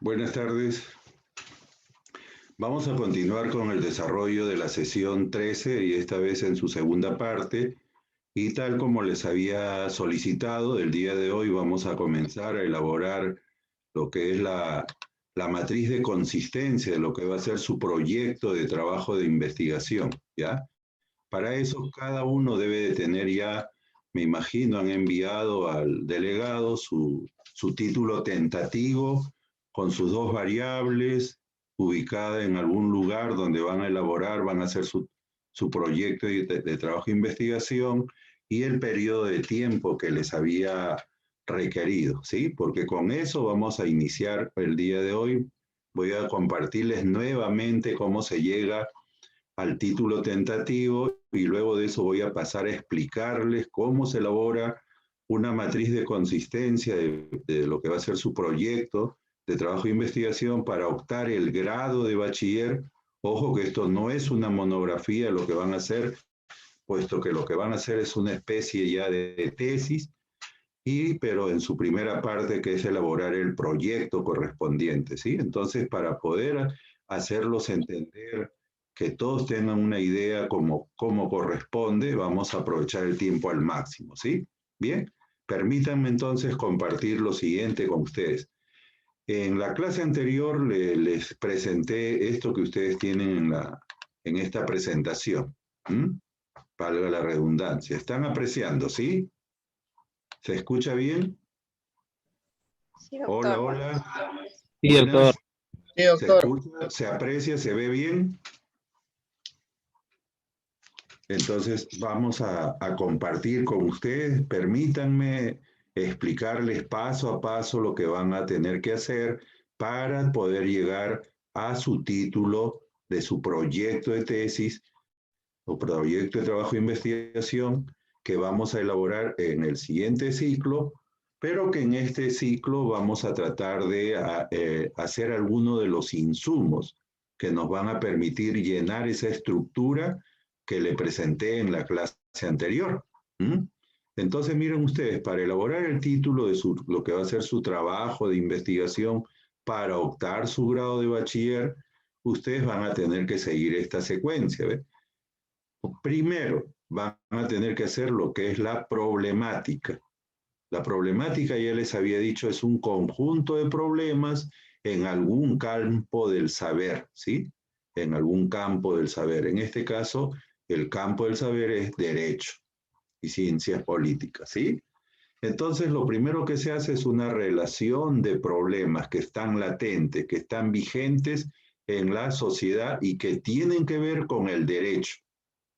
Buenas tardes. Vamos a continuar con el desarrollo de la sesión 13 y esta vez en su segunda parte. Y tal como les había solicitado, el día de hoy vamos a comenzar a elaborar lo que es la matriz de consistencia de lo que va a ser su proyecto de trabajo de investigación, ¿ya? Para eso cada uno debe de tener ya, me imagino, han enviado al delegado su título tentativo con sus dos variables, ubicada en algún lugar donde van a elaborar, van a hacer su su proyecto de trabajo de investigación y el periodo de tiempo que les había requerido, ¿sí? Porque con eso vamos a iniciar el día de hoy. Voy a compartirles nuevamente cómo se llega al título tentativo y luego de eso voy a pasar a explicarles cómo se elabora una matriz de consistencia de lo que va a ser su proyecto de trabajo de investigación para optar el grado de bachiller. Ojo que esto no es una monografía lo que van a hacer, puesto que lo que van a hacer es una especie ya de tesis, pero en su primera parte que es elaborar el proyecto correspondiente, ¿sí? Entonces, para poder hacerlos entender que todos tengan una idea cómo corresponde, vamos a aprovechar el tiempo al máximo, ¿sí? Bien, permítanme entonces compartir lo siguiente con ustedes. En la clase anterior les presenté esto que ustedes tienen en esta presentación. Valga la redundancia. ¿Están apreciando, sí? ¿Se escucha bien? Sí, Hola, doctor. hola. Sí, doctor. Sí, ¿Se doctor. escucha? ¿Se aprecia? ¿Se ve bien? Entonces vamos a compartir con ustedes. Permítanme explicarles paso a paso lo que van a tener que hacer para poder llegar a su título de su proyecto de tesis o proyecto de trabajo de investigación que vamos a elaborar en el siguiente ciclo, pero que en este ciclo vamos a tratar de hacer algunos de los insumos que nos van a permitir llenar esa estructura que le presenté en la clase anterior. Entonces, miren ustedes, para elaborar el título de lo que va a ser su trabajo de investigación para optar su grado de bachiller, ustedes van a tener que seguir esta secuencia. ¿Ve? Primero, van a tener que hacer lo que es la problemática. La problemática, ya les había dicho, es un conjunto de problemas en algún campo del saber, ¿sí? En algún campo del saber. En este caso, el campo del saber es derecho y ciencias políticas, ¿sí? Entonces, lo primero que se hace es una relación de problemas que están latentes, que están vigentes en la sociedad y que tienen que ver con el derecho.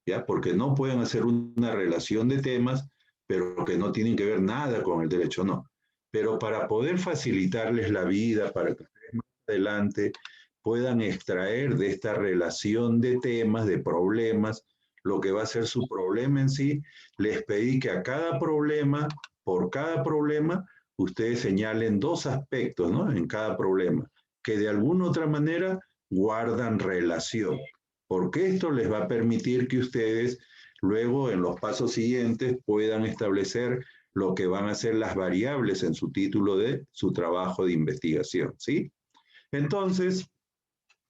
¿Ya? Porque no pueden hacer una relación de temas, pero que no tienen que ver nada con el derecho, no. Pero para poder facilitarles la vida, para que ustedes más adelante puedan extraer de esta relación de temas, de problemas, lo que va a ser su problema en sí, les pedí que a cada problema, por cada problema, ustedes señalen dos aspectos, ¿no? En cada problema, que de alguna otra manera guardan relación, porque esto les va a permitir que ustedes luego en los pasos siguientes puedan establecer lo que van a ser las variables en su título de su trabajo de investigación, ¿sí? Entonces,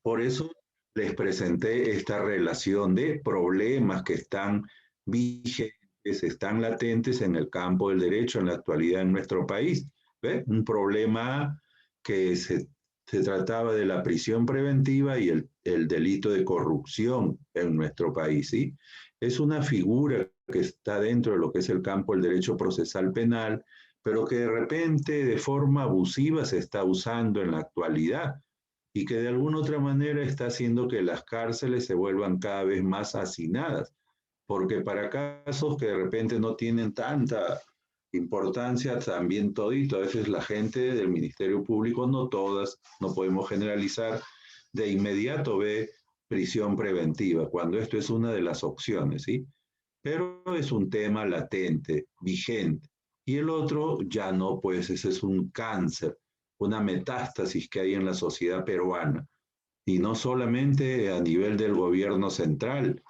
por eso les presenté esta relación de problemas que están vigentes, están latentes en el campo del derecho en la actualidad en nuestro país. ¿Ve? Un problema que se trataba de la prisión preventiva y el delito de corrupción en nuestro país, ¿sí? Es una figura que está dentro de lo que es el campo del derecho procesal penal, pero que de repente de forma abusiva se está usando en la actualidad y que de alguna otra manera está haciendo que las cárceles se vuelvan cada vez más hacinadas, porque para casos que de repente no tienen tanta importancia, también todito, a veces la gente del Ministerio Público, no todas, no podemos generalizar, de inmediato ve prisión preventiva, cuando esto es una de las opciones, ¿sí? Pero es un tema latente, vigente. Y el otro ya no, pues ese es un cáncer, una metástasis que hay en la sociedad peruana. Y no solamente a nivel del gobierno central,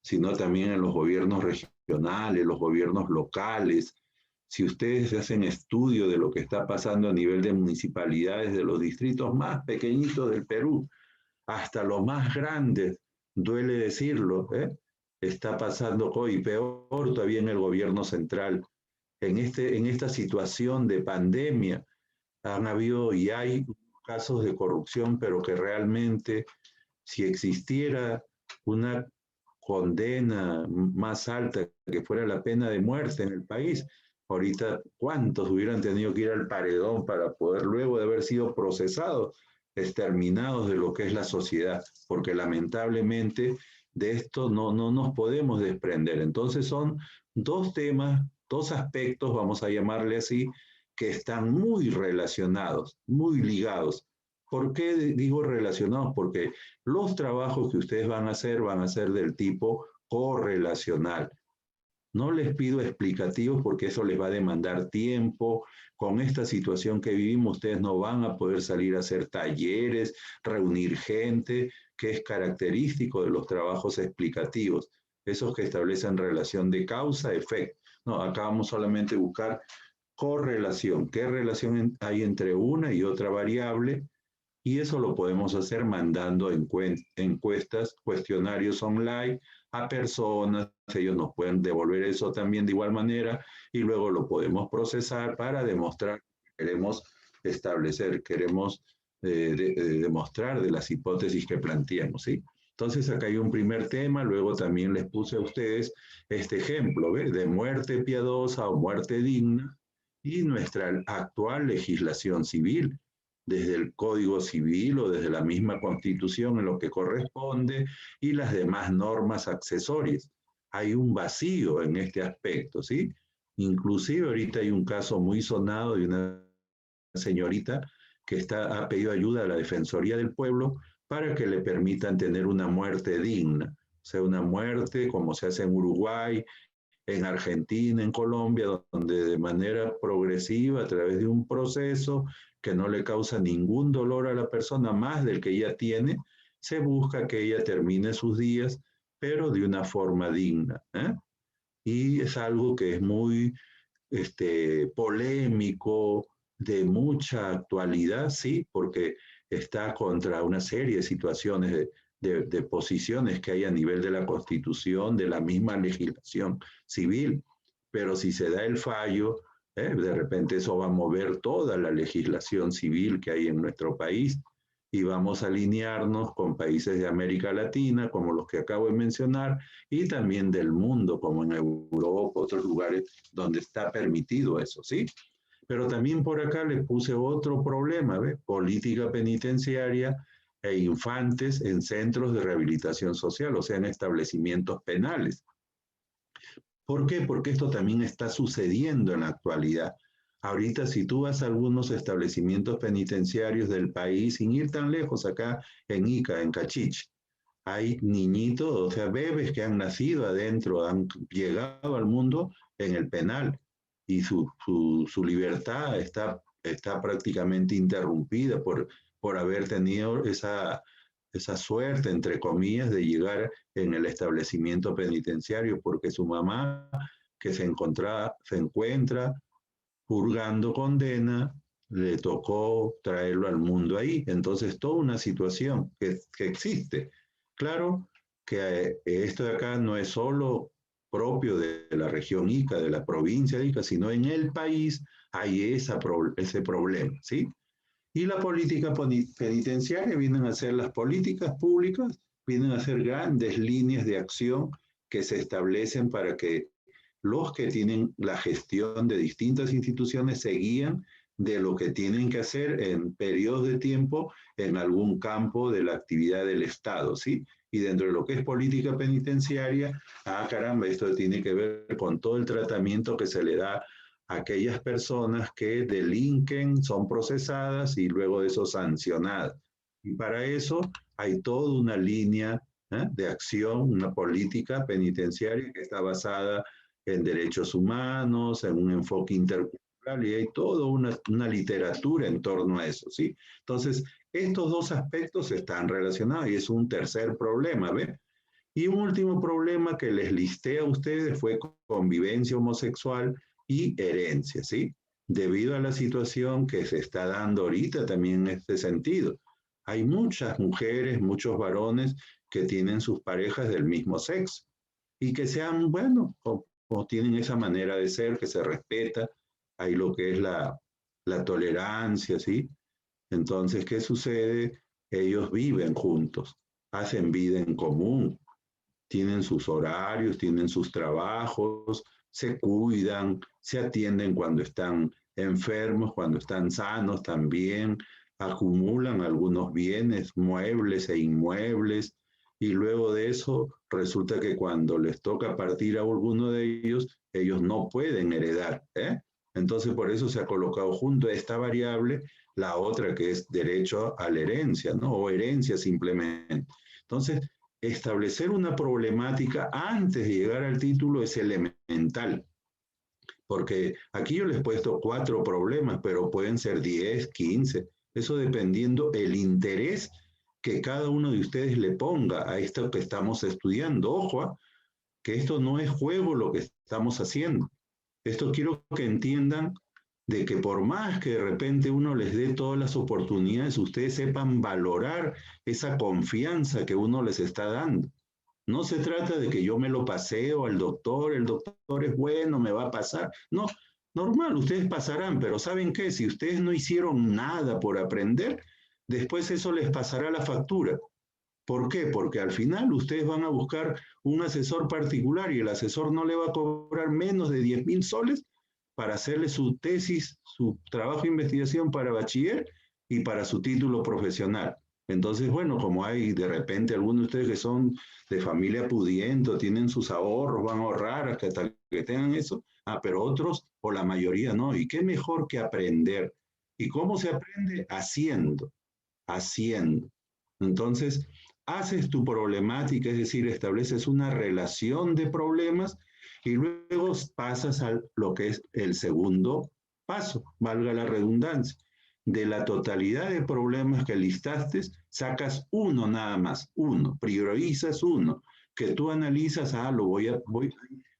sino también en los gobiernos regionales, los gobiernos locales. Si ustedes hacen estudio de lo que está pasando a nivel de municipalidades de los distritos más pequeñitos del Perú, hasta los más grandes, duele decirlo, está pasando hoy, peor todavía en el gobierno central. En esta situación de pandemia han habido y hay casos de corrupción, pero que realmente si existiera una condena más alta que fuera la pena de muerte en el país, ahorita cuántos hubieran tenido que ir al paredón para poder luego de haber sido procesados, exterminados de lo que es la sociedad, porque lamentablemente de esto no nos podemos desprender. Entonces son dos temas, dos aspectos, vamos a llamarle así, que están muy relacionados, muy ligados. ¿Por qué digo relacionados? Porque los trabajos que ustedes van a ser del tipo correlacional. No les pido explicativos porque eso les va a demandar tiempo. Con esta situación que vivimos, ustedes no van a poder salir a hacer talleres, reunir gente, que es característico de los trabajos explicativos, esos que establecen relación de causa-efecto. No, acá vamos solamente a buscar correlación. ¿Qué relación hay entre una y otra variable? Y eso lo podemos hacer mandando encuestas, cuestionarios online a personas. Ellos nos pueden devolver eso también de igual manera y luego lo podemos procesar para demostrar que queremos establecer, queremos demostrar de las hipótesis que planteamos, ¿sí? Entonces acá hay un primer tema, luego también les puse a ustedes este ejemplo, ¿ve? De muerte piadosa o muerte digna y nuestra actual legislación civil desde el Código Civil o desde la misma Constitución en lo que corresponde y las demás normas accesorias. Hay un vacío en este aspecto, ¿sí? Inclusive ahorita hay un caso muy sonado de una señorita que ha pedido ayuda a la Defensoría del Pueblo para que le permitan tener una muerte digna, o sea, una muerte como se hace en Uruguay, en Argentina, en Colombia, donde de manera progresiva, a través de un proceso que no le causa ningún dolor a la persona más del que ella tiene, se busca que ella termine sus días, pero de una forma digna. Y es algo que es muy polémico, de mucha actualidad, sí, porque está contra una serie de situaciones de posiciones que hay a nivel de la Constitución, de la misma legislación civil. Pero si se da el fallo, de repente eso va a mover toda la legislación civil que hay en nuestro país y vamos a alinearnos con países de América Latina, como los que acabo de mencionar, y también del mundo, como en Europa, otros lugares donde está permitido eso, ¿sí? Pero también por acá le puse otro problema, ¿ve? Política penitenciaria e infantes en centros de rehabilitación social, o sea, en establecimientos penales. ¿Por qué? Porque esto también está sucediendo en la actualidad. Ahorita, si tú vas a algunos establecimientos penitenciarios del país, sin ir tan lejos, acá en Ica, en Cachich, hay niñitos, o sea, bebés que han nacido adentro, han llegado al mundo en el penal y su libertad está prácticamente interrumpida por haber tenido esa suerte, entre comillas, de llegar en el establecimiento penitenciario, porque su mamá, que se encuentra purgando condena, le tocó traerlo al mundo ahí. Entonces, toda una situación que existe. Claro que esto de acá no es solo propio de la región Ica, de la provincia de Ica, sino en el país hay ese problema, ¿sí? Y la política penitenciaria vienen a ser las políticas públicas, vienen a ser grandes líneas de acción que se establecen para que los que tienen la gestión de distintas instituciones se guían de lo que tienen que hacer en periodos de tiempo en algún campo de la actividad del Estado, ¿sí? Y dentro de lo que es política penitenciaria, caramba, esto tiene que ver con todo el tratamiento que se le da a aquellas personas que delinquen, son procesadas y luego de eso sancionadas. Y para eso hay toda una línea de acción, una política penitenciaria que está basada en derechos humanos, en un enfoque intercultural, y hay toda una literatura en torno a eso, ¿sí? Entonces, estos dos aspectos están relacionados y es un tercer problema, ¿ve? Y un último problema que les listé a ustedes fue convivencia homosexual y herencia, ¿sí? Debido a la situación que se está dando ahorita también en este sentido. Hay muchas mujeres, muchos varones que tienen sus parejas del mismo sexo y que sean, bueno, o tienen esa manera de ser que se respeta, hay lo que es la tolerancia, ¿sí? Entonces, ¿qué sucede? Ellos viven juntos, hacen vida en común, tienen sus horarios, tienen sus trabajos, se cuidan, se atienden cuando están enfermos, cuando están sanos también, acumulan algunos bienes, muebles e inmuebles, y luego de eso resulta que cuando les toca partir a alguno de ellos no pueden heredar, ¿eh? Entonces por eso se ha colocado junto a esta variable la otra que es derecho a la herencia, ¿no? O herencia simplemente. Entonces, establecer una problemática antes de llegar al título es elemental, porque aquí yo les he puesto 4 problemas, pero pueden ser 10, 15, eso dependiendo el interés que cada uno de ustedes le ponga a esto que estamos estudiando. Ojo, que esto no es juego lo que estamos haciendo. Esto quiero que entiendan de que por más que de repente uno les dé todas las oportunidades, ustedes sepan valorar esa confianza que uno les está dando. No se trata de que yo me lo paseo al doctor, el doctor es bueno, me va a pasar. No, normal, ustedes pasarán, pero ¿saben qué? Si ustedes no hicieron nada por aprender, después eso les pasará la factura. ¿Por qué? Porque al final ustedes van a buscar un asesor particular y el asesor no le va a cobrar menos de 10.000 soles para hacerle su tesis, su trabajo de investigación para bachiller y para su título profesional. Entonces, bueno, como hay de repente algunos de ustedes que son de familia pudiente, tienen sus ahorros, van a ahorrar hasta que tengan eso, pero otros o la mayoría no. ¿Y qué mejor que aprender? ¿Y cómo se aprende? Haciendo, haciendo. Entonces, haces tu problemática, es decir, estableces una relación de problemas y luego pasas a lo que es el segundo paso, valga la redundancia. De la totalidad de problemas que listaste, sacas uno nada más, uno, priorizas uno, que tú analizas,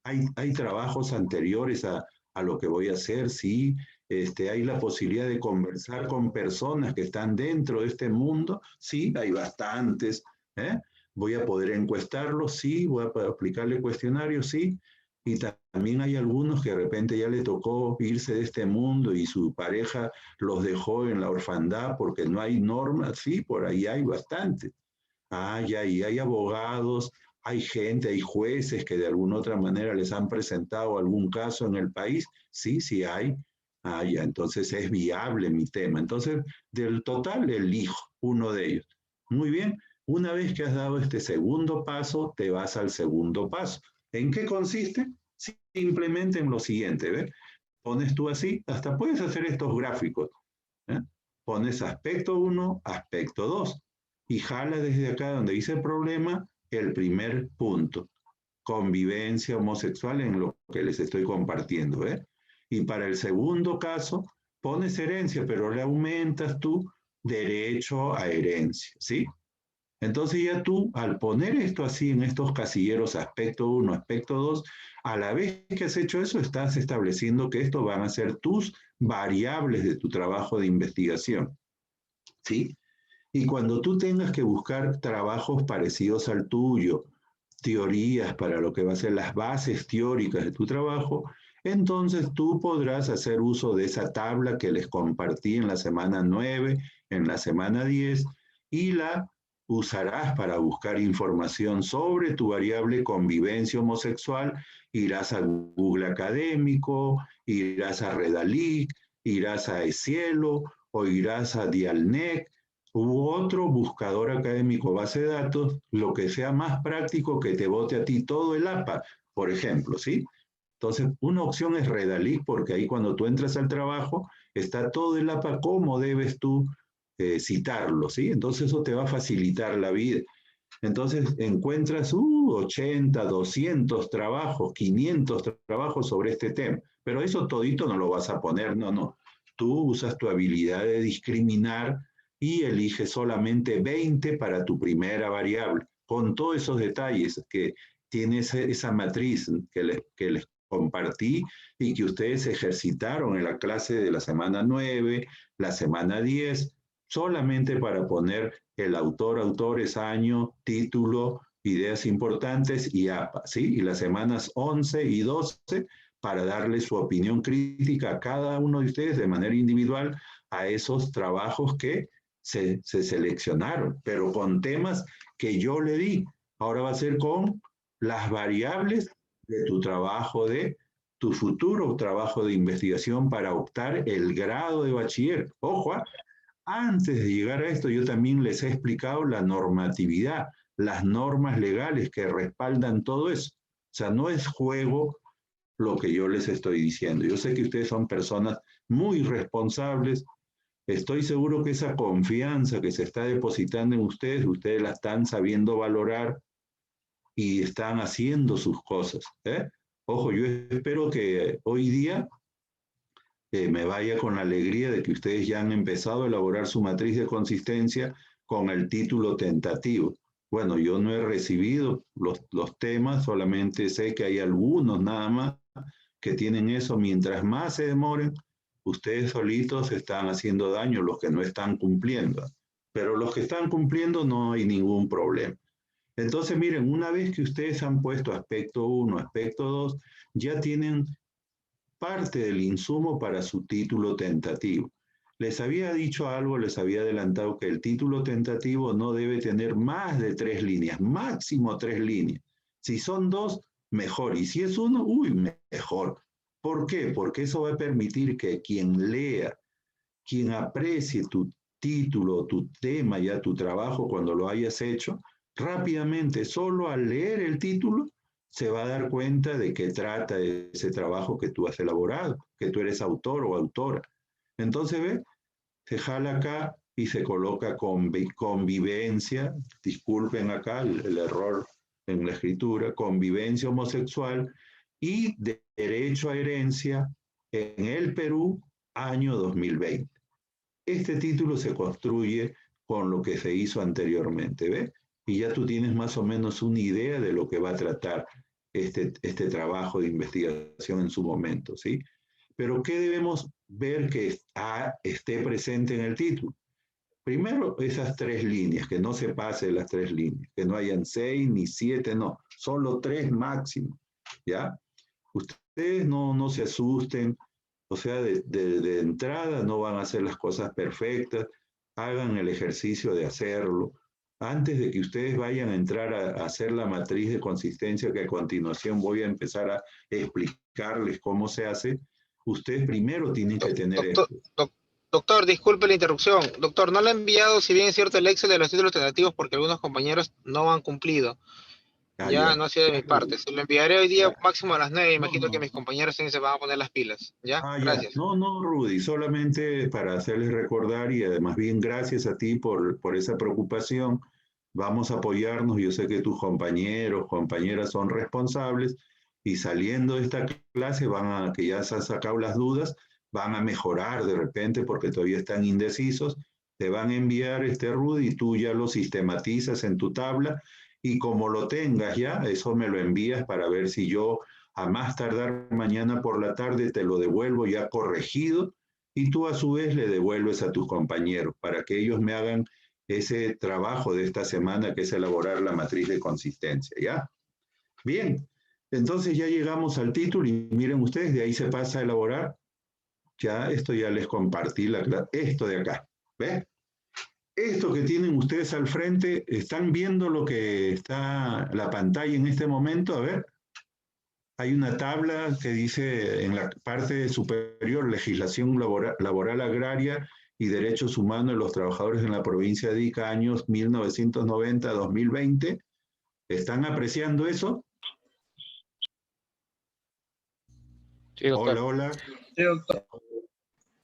hay trabajos anteriores a lo que voy a hacer, sí, hay la posibilidad de conversar con personas que están dentro de este mundo, sí, hay bastantes, ¿eh? Voy a poder encuestarlos, sí, voy a poder aplicarle cuestionarios, sí, y también hay algunos que de repente ya le tocó irse de este mundo y su pareja los dejó en la orfandad porque no hay normas, sí, por ahí hay bastantes. Hay abogados, hay gente, hay jueces que de alguna otra manera les han presentado algún caso en el país, sí, sí hay. Entonces es viable mi tema. Entonces, del total elijo uno de ellos. Muy bien, una vez que has dado este segundo paso, te vas al segundo paso. ¿En qué consiste? Simplemente en lo siguiente, ¿ves? Pones tú así, hasta puedes hacer estos gráficos, ¿eh? Pones aspecto 1, aspecto 2 y jala desde acá donde dice problema el primer punto, convivencia homosexual en lo que les estoy compartiendo, ¿eh? Y para el segundo caso, pones herencia, pero le aumentas tu derecho a herencia, ¿sí? Entonces ya tú, al poner esto así en estos casilleros, aspecto 1, aspecto 2, a la vez que has hecho eso, estás estableciendo que estos van a ser tus variables de tu trabajo de investigación, ¿sí? Y cuando tú tengas que buscar trabajos parecidos al tuyo, teorías para lo que va a ser las bases teóricas de tu trabajo, entonces tú podrás hacer uso de esa tabla que les compartí en la semana 9, en la semana 10, y la usarás para buscar información sobre tu variable convivencia homosexual. Irás a Google Académico, irás a Redalic, irás a ESCIELO o irás a Dialnet u otro buscador académico base de datos, lo que sea más práctico que te bote a ti todo el APA, por ejemplo, ¿sí? Entonces, una opción es Redalic, porque ahí cuando tú entras al trabajo, está todo el APA, cómo debes tú citarlo, ¿sí? Entonces, eso te va a facilitar la vida. Entonces, encuentras 80, 200 trabajos, 500 trabajos sobre este tema, pero eso todito no lo vas a poner, no, no. Tú usas tu habilidad de discriminar y eliges solamente 20 para tu primera variable, con todos esos detalles que tiene esa matriz que les compartí y que ustedes ejercitaron en la clase de la semana 9, la semana 10, solamente para poner el autor, autores, año, título, ideas importantes y APA, ¿sí? Y las semanas 11 y 12 para darle su opinión crítica a cada uno de ustedes de manera individual a esos trabajos que se seleccionaron, pero con temas que yo le di. Ahora va a ser con las variables de tu trabajo de tu futuro trabajo de investigación para optar el grado de bachiller. Ojo, antes de llegar a esto, yo también les he explicado la normatividad. las normas legales que respaldan todo eso. O sea, no es juego lo que yo les estoy diciendo. Yo sé que ustedes son personas muy responsables. Estoy seguro que esa confianza que se está depositando en ustedes la están sabiendo valorar y están haciendo sus cosas. Ojo, yo espero que hoy día me vaya con la alegría de que ustedes ya han empezado a elaborar su matriz de consistencia con el título tentativo. Bueno, yo no he recibido los temas, solamente sé que hay algunos nada más que tienen eso. Mientras más se demoren, ustedes solitos están haciendo daño, los que no están cumpliendo. Pero los que están cumpliendo no hay ningún problema. Entonces, miren, una vez que ustedes han puesto aspecto 1, aspecto 2, ya tienen parte del insumo para su título tentativo. Les había dicho algo, les había adelantado que el título tentativo no debe tener más de 3 líneas, máximo 3 líneas. Si son 2, mejor. Y si es 1, mejor. ¿Por qué? Porque eso va a permitir que quien lea, quien aprecie tu título, tu tema, ya tu trabajo cuando lo hayas hecho, rápidamente, solo al leer el título, se va a dar cuenta de qué trata ese trabajo que tú has elaborado, que tú eres autor o autora. Entonces, ve, se jala acá y se coloca convivencia, disculpen acá el error en la escritura, convivencia homosexual y derecho a herencia en el Perú, año 2020. Este título se construye con lo que se hizo anteriormente, ¿ves? Y ya tú tienes más o menos una idea de lo que va a tratar este trabajo de investigación en su momento, ¿sí? Pero ¿qué debemos ver que esté presente en el título? Primero, esas 3 líneas, que no se pase las 3 líneas, que no hayan 6 ni 7, no, solo 3 máximo, ¿ya? Ustedes no se asusten, o sea, de entrada no van a hacer las cosas perfectas, hagan el ejercicio de hacerlo. Antes de que ustedes vayan a entrar a hacer la matriz de consistencia, que a continuación voy a empezar a explicarles cómo se hace, ustedes primero tienen que tener Doctor, esto. doctor, disculpe la interrupción. Doctor, no le he enviado, si bien es cierto, el Excel de los títulos tentativos porque algunos compañeros no han cumplido. Ah, Ya ya. no ha sido de mi parte. Se lo enviaré hoy día Ya. máximo a las 9. No, Imagino que no. mis compañeros también se van a poner las pilas. ¿Ya? Ah, ya. Gracias. No, no, Rudy, solamente para hacerles recordar y además bien gracias a ti por esa preocupación. Vamos a apoyarnos. Yo sé que tus compañeros, compañeras son responsables y saliendo de esta clase que ya se han sacado las dudas, van a mejorar de repente porque todavía están indecisos. Te van a enviar Rudy y tú ya lo sistematizas en tu tabla y como lo tengas ya, eso me lo envías para ver si yo a más tardar mañana por la tarde te lo devuelvo ya corregido y tú a su vez le devuelves a tus compañeros para que ellos me hagan ese trabajo de esta semana que es elaborar la matriz de consistencia, ¿ya? Bien, entonces ya llegamos al título y miren ustedes, de ahí se pasa a elaborar, ya esto ya les compartí, esto de acá, ¿ves? Esto que tienen ustedes al frente, ¿están viendo lo que está la pantalla en este momento? A ver, hay una tabla que dice en la parte superior legislación laboral agraria y derechos humanos de los trabajadores en la provincia de Ica, años 1990-2020. ¿Están apreciando eso? Sí, doctor. Hola, hola. Sí, doctor.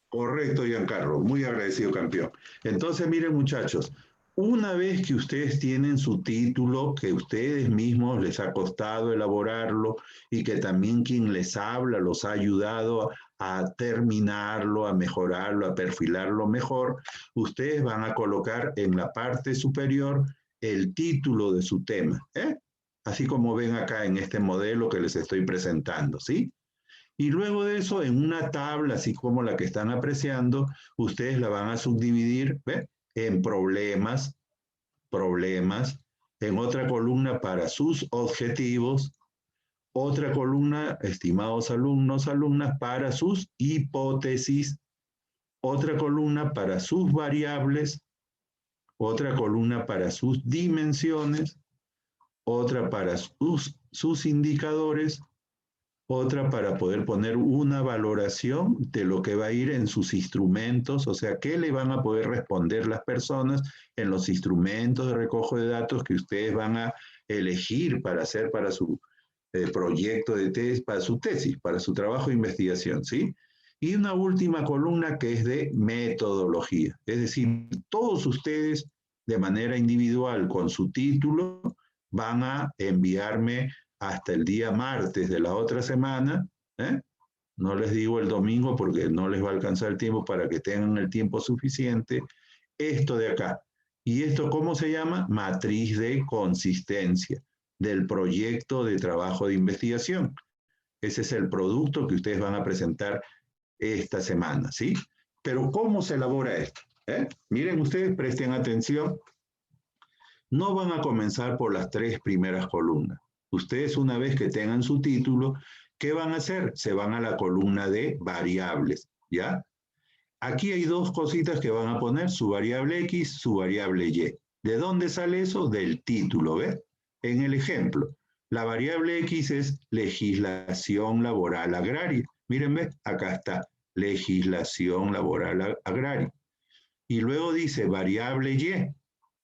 Correcto, Giancarlo. Muy agradecido, campeón. Entonces, miren, muchachos, una vez que ustedes tienen su título, que ustedes mismos les ha costado elaborarlo y que también quien les habla los ha ayudado a terminarlo, a mejorarlo, a perfilarlo mejor, ustedes van a colocar en la parte superior el título de su tema, ¿eh? Así como ven acá en este modelo que les estoy presentando, ¿sí? Y luego de eso, en una tabla, así como la que están apreciando, ustedes la van a subdividir, ¿ve? En problemas, en otra columna para sus objetivos, otra columna, estimados alumnos, alumnas, para sus hipótesis, otra columna para sus variables, otra columna para sus dimensiones, otra para sus indicadores, otra para poder poner una valoración de lo que va a ir en sus instrumentos, o sea, qué le van a poder responder las personas en los instrumentos de recojo de datos que ustedes van a elegir para hacer para su proyecto de tesis, para su tesis, para su trabajo de investigación, ¿sí? Y una última columna que es de metodología, es decir, todos ustedes de manera individual con su título van a enviarme hasta el día martes de la otra semana, ¿eh? No les digo el domingo porque no les va a alcanzar el tiempo para que tengan el tiempo suficiente, esto de acá. ¿Y esto cómo se llama? Matriz de consistencia del proyecto de trabajo de investigación. Ese es el producto que ustedes van a presentar esta semana, ¿sí? Pero ¿cómo se elabora esto? Miren ustedes, presten atención. No van a comenzar por las 3 primeras columnas. Ustedes, una vez que tengan su título, ¿qué van a hacer? Se van a la columna de variables, ¿ya? Aquí hay 2 cositas que van a poner, su variable X, su variable Y. ¿De dónde sale eso? Del título, ¿ves? En el ejemplo, la variable X es legislación laboral agraria. Miren, ¿ves? Acá está, legislación laboral agraria. Y luego dice variable Y.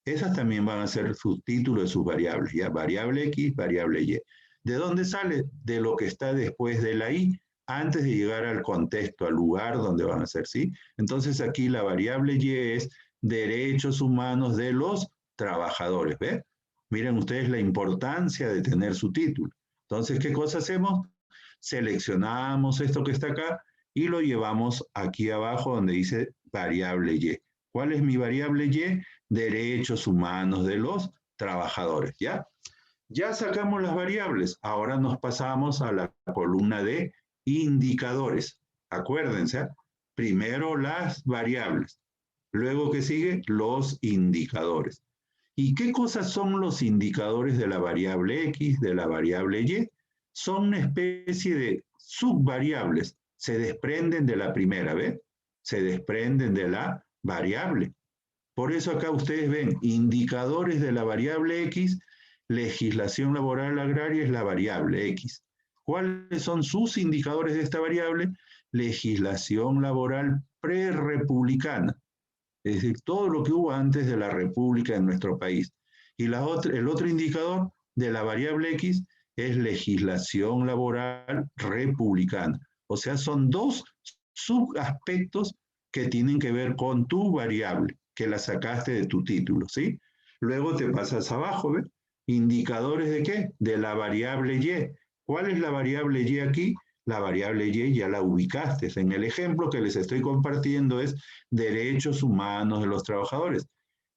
Esas también van a ser subtítulos de sus variables, ¿ya? Variable X, variable Y. ¿De dónde sale? De lo que está después de la Y, antes de llegar al contexto, al lugar donde van a ser, ¿sí? Entonces aquí la variable Y es derechos humanos de los trabajadores, ¿ves? Miren ustedes la importancia de tener su título. Entonces, ¿qué cosa hacemos? Seleccionamos esto que está acá y lo llevamos aquí abajo donde dice variable Y. ¿Cuál es mi variable Y? Derechos humanos de los trabajadores, ¿ya? Ya sacamos las variables, ahora nos pasamos a la columna de indicadores. Acuérdense, primero las variables, luego que sigue los indicadores. ¿Y qué cosas son los indicadores de la variable X, de la variable Y? Son una especie de subvariables, se desprenden de la primera, ¿ves? Se desprenden de la variable. Por eso acá ustedes ven indicadores de la variable X, legislación laboral agraria es la variable X. ¿Cuáles son sus indicadores de esta variable? Legislación laboral prerepublicana, es decir, todo lo que hubo antes de la república en nuestro país. Y el otro indicador de la variable X es legislación laboral republicana. O sea, son 2 subaspectos que tienen que ver con tu variable, que la sacaste de tu título, ¿sí? Luego te pasas abajo, ¿ves? ¿Indicadores de qué? De la variable Y. ¿Cuál es la variable Y aquí? La variable Y ya la ubicaste. En el ejemplo que les estoy compartiendo es derechos humanos de los trabajadores.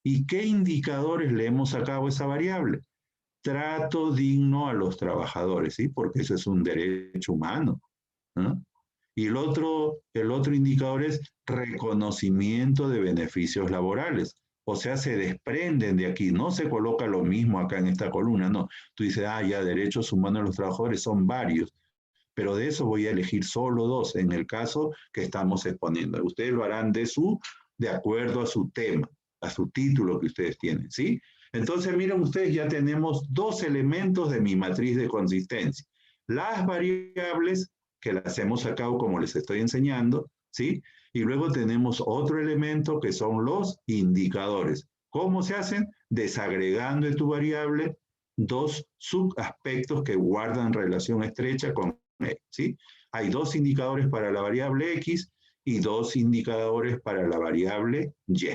¿Y qué indicadores le hemos sacado a esa variable? Trato digno a los trabajadores, ¿sí? Porque eso es un derecho humano, ¿no? Y el otro indicador es reconocimiento de beneficios laborales. O sea, se desprenden de aquí, no se coloca lo mismo acá en esta columna, no. Tú dices, ya, derechos humanos de los trabajadores son varios, pero de eso voy a elegir solo 2 en el caso que estamos exponiendo. Ustedes lo harán de acuerdo a su tema, a su título que ustedes tienen, ¿sí? Entonces, miren ustedes, ya tenemos 2 elementos de mi matriz de consistencia. Las variables, que las hemos sacado como les estoy enseñando, ¿sí? Y luego tenemos otro elemento que son los indicadores. ¿Cómo se hacen? Desagregando de tu variable 2 subaspectos que guardan relación estrecha con él, ¿sí? Hay 2 indicadores para la variable X y 2 indicadores para la variable Y.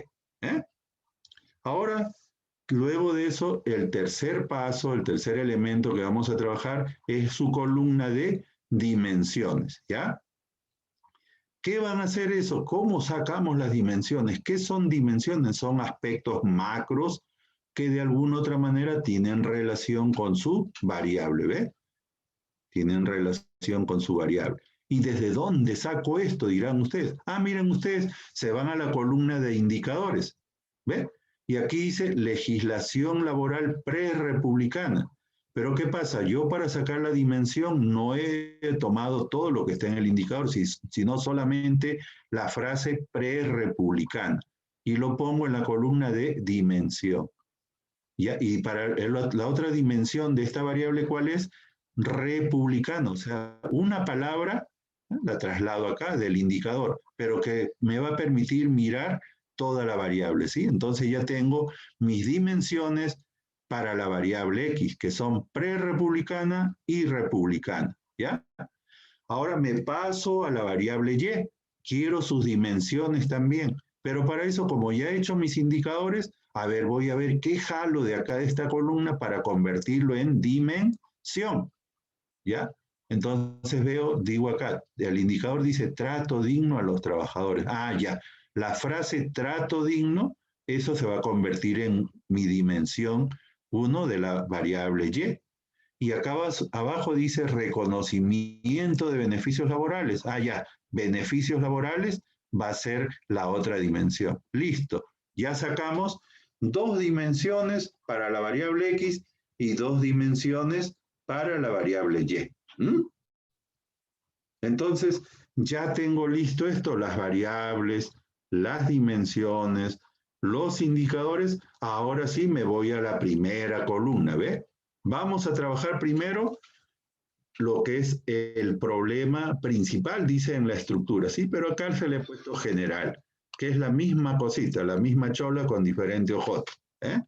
Ahora, luego de eso, el tercer paso, el tercer elemento que vamos a trabajar es su columna de dimensiones, ¿ya? ¿Qué van a hacer eso? ¿Cómo sacamos las dimensiones? ¿Qué son dimensiones? Son aspectos macros que de alguna otra manera tienen relación con su variable, ¿ve? Tienen relación con su variable. ¿Y desde dónde saco esto? Dirán ustedes. Miren ustedes, se van a la columna de indicadores, ¿ve? Y aquí dice legislación laboral prerepublicana. Pero ¿qué pasa? Yo para sacar la dimensión no he tomado todo lo que está en el indicador, sino solamente la frase prerepublicana. Y lo pongo en la columna de dimensión. ¿Ya? Y para la otra dimensión de esta variable, ¿cuál es? republicano, o sea, una palabra, la traslado acá del indicador, pero que me va a permitir mirar toda la variable, ¿sí? Entonces ya tengo mis dimensiones para la variable X, que son prerepublicana y republicana, ¿ya? Ahora me paso a la variable Y, quiero sus dimensiones también, pero para eso, como ya he hecho mis indicadores, a ver, voy a ver qué jalo de acá de esta columna para convertirlo en dimensión, ¿ya? Entonces digo acá, el indicador dice trato digno a los trabajadores. Ah, ya, la frase trato digno, eso se va a convertir en mi dimensión 1 de la variable Y. Y acá abajo dice reconocimiento de beneficios laborales. Ah, ya, beneficios laborales va a ser la otra dimensión. Listo, ya sacamos 2 dimensiones para la variable X y 2 dimensiones para la variable Y. Entonces, ya tengo listo esto, las variables, las dimensiones, los indicadores. Ahora sí me voy a la primera columna, ¿ve? Vamos a trabajar primero lo que es el problema principal, dice en la estructura, ¿sí? Pero acá se le ha puesto general, que es la misma cosita, la misma chola con diferente ojote, ¿eh?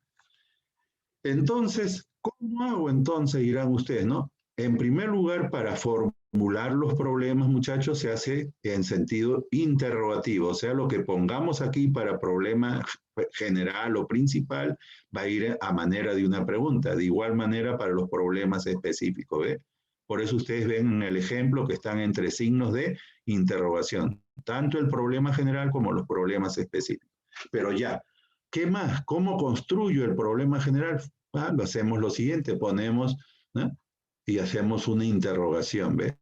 Entonces, ¿cómo hago entonces? Dirán ustedes, ¿no? En primer lugar, para formular los problemas, muchachos, se hace en sentido interrogativo, o sea, lo que pongamos aquí para problema general o principal va a ir a manera de una pregunta, de igual manera para los problemas específicos, ¿ve? Por eso ustedes ven en el ejemplo que están entre signos de interrogación, tanto el problema general como los problemas específicos. Pero ya, ¿qué más? ¿Cómo construyo el problema general? Lo hacemos lo siguiente, ponemos, ¿no? Y hacemos una interrogación, ¿ve?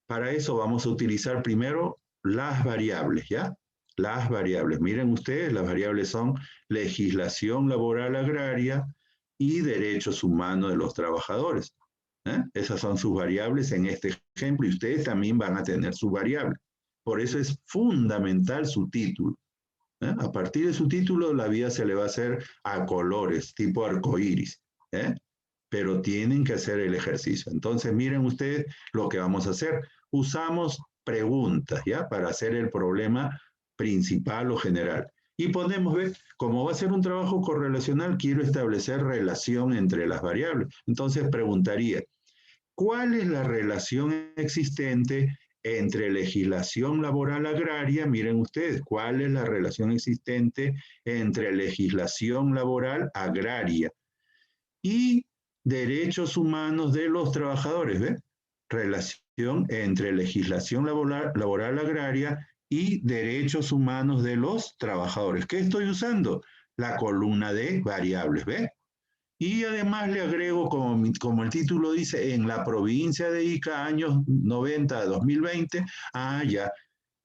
Para eso vamos a utilizar primero las variables, ¿ya? Las variables. Miren ustedes, las variables son legislación laboral agraria y derechos humanos de los trabajadores. Esas son sus variables en este ejemplo y ustedes también van a tener su variable. Por eso es fundamental su título. A partir de su título, la vida se le va a hacer a colores, tipo arcoíris, pero tienen que hacer el ejercicio. Entonces, miren ustedes lo que vamos a hacer. Usamos preguntas, ¿ya? Para hacer el problema principal o general. Y ponemos, ¿ves? Como va a ser un trabajo correlacional, quiero establecer relación entre las variables. Entonces, preguntaría, ¿cuál es la relación existente entre legislación laboral agraria? Miren ustedes, ¿cuál es la relación existente entre legislación laboral agraria y derechos humanos de los trabajadores? ¿Ve? Relación entre legislación laboral agraria y derechos humanos de los trabajadores. ¿Qué estoy usando? La columna de variables, ¿ve? Y además le agrego, como el título dice, en la provincia de Ica, años 90 a 2020, ya,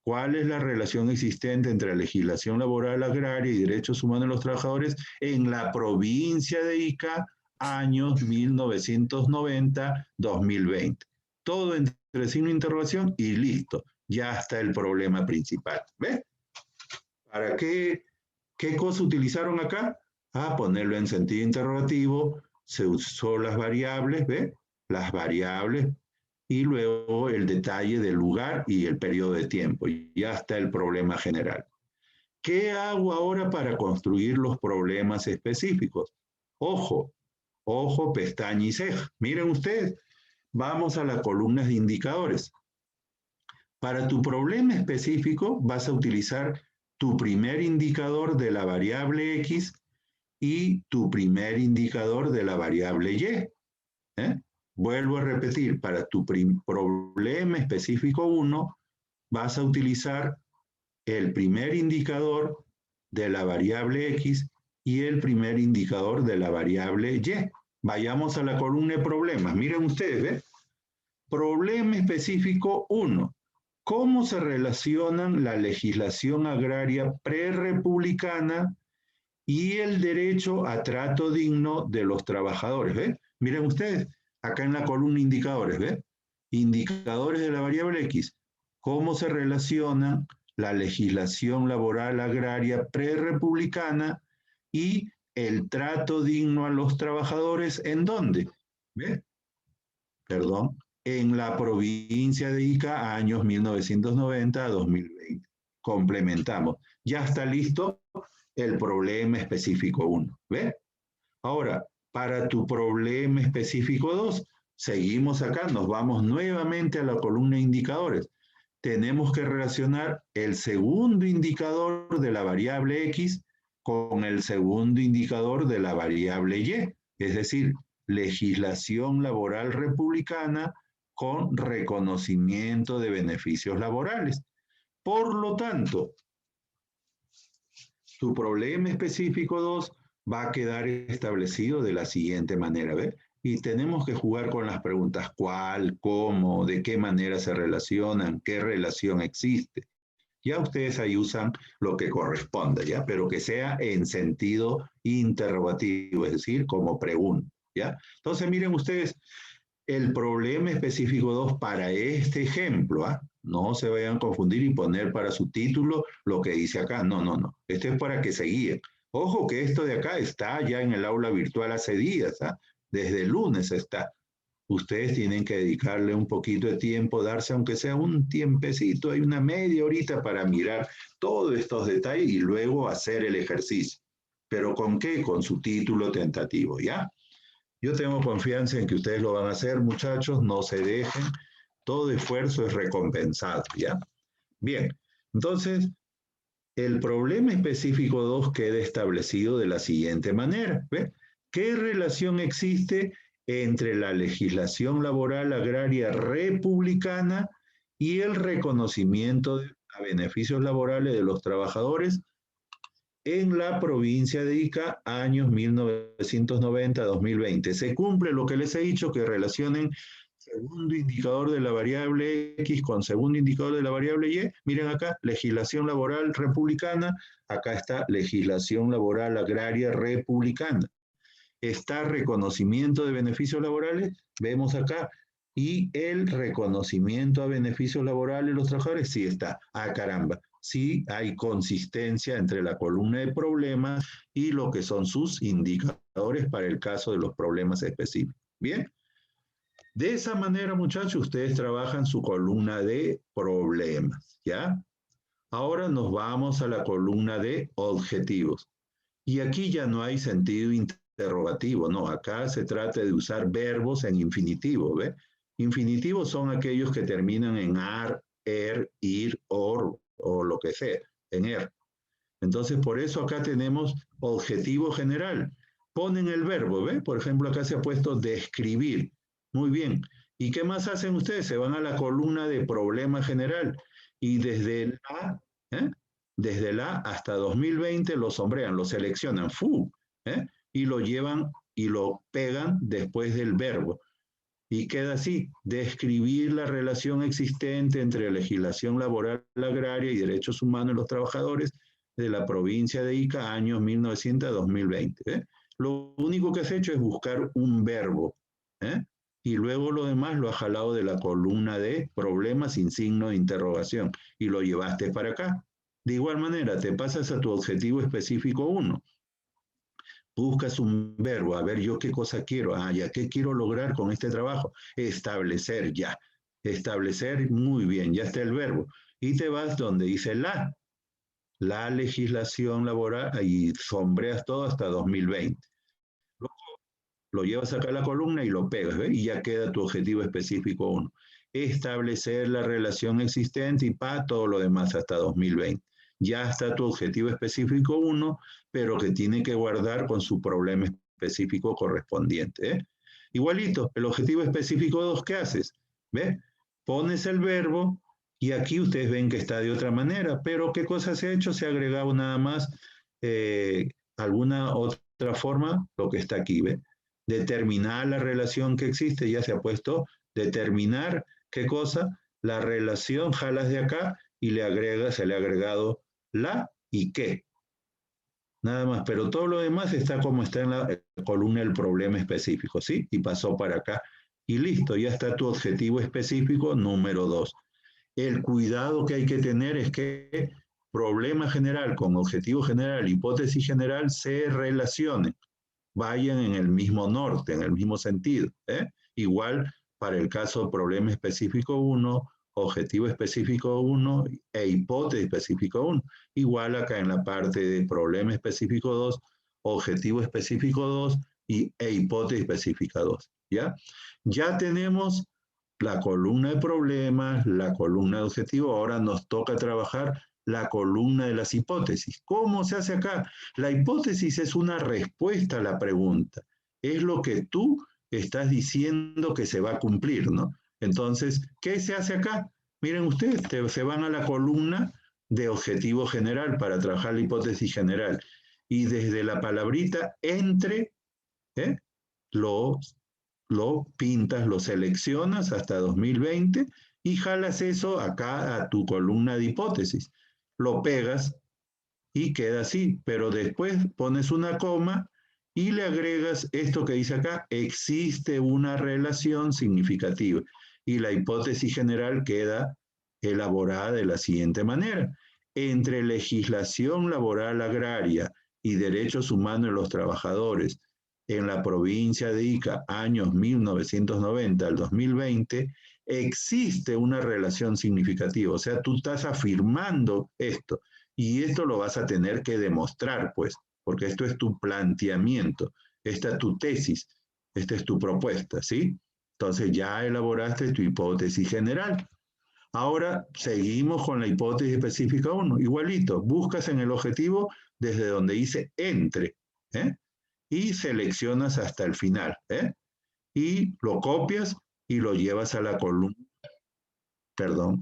¿cuál es la relación existente entre la legislación laboral agraria y derechos humanos de los trabajadores en la provincia de Ica, años 1990-2020? Todo entre signo de interrogación y listo, ya está el problema principal. ¿Ves? ¿Para qué cosa utilizaron acá? Ponerlo en sentido interrogativo, se usó las variables, ¿ve? Las variables, y luego el detalle del lugar y el periodo de tiempo. Y ya está el problema general. ¿Qué hago ahora para construir los problemas específicos? Ojo, ojo, pestaña y ceja. Miren ustedes, vamos a las columnas de indicadores. Para tu problema específico vas a utilizar tu primer indicador de la variable X y tu primer indicador de la variable Y. Vuelvo a repetir, para tu problema específico 1, vas a utilizar el primer indicador de la variable X y el primer indicador de la variable Y. Vayamos a la columna de problemas. Miren ustedes, ¿ves? Problema específico 1. ¿Cómo se relacionan la legislación agraria prerepublicana y el derecho a trato digno de los trabajadores? ¿Ve? Miren ustedes, acá en la columna indicadores, ¿ve? Indicadores de la variable X. ¿Cómo se relaciona la legislación laboral agraria prerepublicana y el trato digno a los trabajadores? ¿En dónde? ¿Ve? perdón, en la provincia de Ica, años 1990 a 2020. Complementamos. Ya está listo el problema específico 1. ¿Ve? Ahora, para tu problema específico 2, seguimos acá, nos vamos nuevamente a la columna de indicadores. Tenemos que relacionar el segundo indicador de la variable X con el segundo indicador de la variable Y, es decir, legislación laboral republicana con reconocimiento de beneficios laborales. Por lo tanto, tu problema específico 2 va a quedar establecido de la siguiente manera, ¿ves? Y tenemos que jugar con las preguntas cuál, cómo, de qué manera se relacionan, qué relación existe. Ya ustedes ahí usan lo que corresponda, ¿ya? Pero que sea en sentido interrogativo, es decir, como pregunta, ¿ya? Entonces, miren ustedes, el problema específico 2 para este ejemplo, ¿ah? No se vayan a confundir y poner para su título lo que dice acá. No, no, no. Esto es para que se guíen. Ojo que esto de acá está ya en el aula virtual hace días, ¿ah? Desde el lunes está. Ustedes tienen que dedicarle un poquito de tiempo, darse aunque sea un tiempecito, hay una media horita para mirar todos estos detalles y luego hacer el ejercicio. ¿Pero con qué? Con su título tentativo, ¿ya? Yo tengo confianza en que ustedes lo van a hacer, muchachos, no se dejen, todo esfuerzo es recompensado, ¿ya? Bien, entonces, el problema específico 2 queda establecido de la siguiente manera, ¿ve? ¿Qué relación existe entre la legislación laboral agraria republicana y el reconocimiento a beneficios laborales de los trabajadores en la provincia de Ica, años 1990 a 2020? Se cumple lo que les he dicho, que relacionen segundo indicador de la variable X con segundo indicador de la variable Y. Miren acá, legislación laboral republicana, acá está legislación laboral agraria republicana. Está reconocimiento de beneficios laborales, vemos acá, y el reconocimiento a beneficios laborales de los trabajadores, sí está. Ah, caramba, sí hay consistencia entre la columna de problemas y lo que son sus indicadores para el caso de los problemas específicos. Bien. De esa manera, muchachos, ustedes trabajan su columna de problemas, ¿ya? Ahora nos vamos a la columna de objetivos. Y aquí ya no hay sentido interrogativo, no, acá se trata de usar verbos en infinitivo, ¿ve? Infinitivos son aquellos que terminan en ar, ir, or o lo que sea, en er. Entonces, por eso acá tenemos objetivo general. Ponen el verbo, ¿ve? Por ejemplo, acá se ha puesto describir. Muy bien. ¿Y qué más hacen ustedes? Se van a la columna de problema general y desde la hasta 2020 lo sombrean, lo seleccionan, y lo llevan y lo pegan después del verbo. Y queda así, describir la relación existente entre legislación laboral agraria y derechos humanos de los trabajadores de la provincia de Ica, años 1900 a 2020. ¿eh? Lo único que has hecho es buscar un verbo, y luego lo demás lo has jalado de la columna de problemas sin signo de interrogación y lo llevaste para acá. De igual manera, te pasas a tu objetivo específico 1. Buscas un verbo, a ver yo qué cosa quiero, ya, ¿qué quiero lograr con este trabajo? Establecer, ya. Establecer, muy bien, ya está el verbo. Y te vas donde dice la legislación laboral, y sombreas todo hasta 2020. Lo llevas acá a la columna y lo pegas, ¿ves? Y ya queda tu objetivo específico 1. Establecer la relación existente y todo lo demás hasta 2020. Ya está tu objetivo específico 1, pero que tiene que guardar con su problema específico correspondiente. Igualito, el objetivo específico 2, ¿qué haces? ¿Ves? Pones el verbo y aquí ustedes ven que está de otra manera, pero ¿qué cosa se ha hecho? Se ha agregado nada más alguna otra forma, lo que está aquí, ¿ves? Determinar la relación que existe, ya se ha puesto determinar, ¿qué cosa? La relación, jalas de acá y se le ha agregado la y qué. Nada más, pero todo lo demás está como está en la columna del problema específico, ¿sí? Y pasó para acá. Y listo, ya está tu objetivo específico número 2. El cuidado que hay que tener es que problema general con objetivo general, hipótesis general, se relacionen, vayan en el mismo norte, en el mismo sentido. Igual para el caso problema específico 1, objetivo específico 1 e hipótesis específico 1. Igual acá en la parte de problema específico 2, objetivo específico 2 e hipótesis específica 2. ¿Ya? Ya tenemos la columna de problemas, la columna de objetivo. Ahora nos toca trabajar la columna de las hipótesis. ¿Cómo se hace acá? La hipótesis es una respuesta a la pregunta. Es lo que tú estás diciendo que se va a cumplir, ¿no? Entonces, ¿qué se hace acá? Miren ustedes, se van a la columna de objetivo general para trabajar la hipótesis general. Y desde la palabrita entre, lo pintas, lo seleccionas hasta 2020 y jalas eso acá a tu columna de hipótesis. Lo pegas y queda así, pero después pones una coma y le agregas esto que dice acá, existe una relación significativa. Y la hipótesis general queda elaborada de la siguiente manera. Entre legislación laboral agraria y derechos humanos de los trabajadores en la provincia de Ica, años 1990 al 2020, existe una relación significativa. O sea, tú estás afirmando esto. Y esto lo vas a tener que demostrar, pues, porque esto es tu planteamiento, esta es tu tesis, esta es tu propuesta, ¿sí? Entonces ya elaboraste tu hipótesis general. Ahora seguimos con la hipótesis específica 1, igualito, buscas en el objetivo desde donde dice entre, y seleccionas hasta el final, y lo copias y lo llevas a la columna,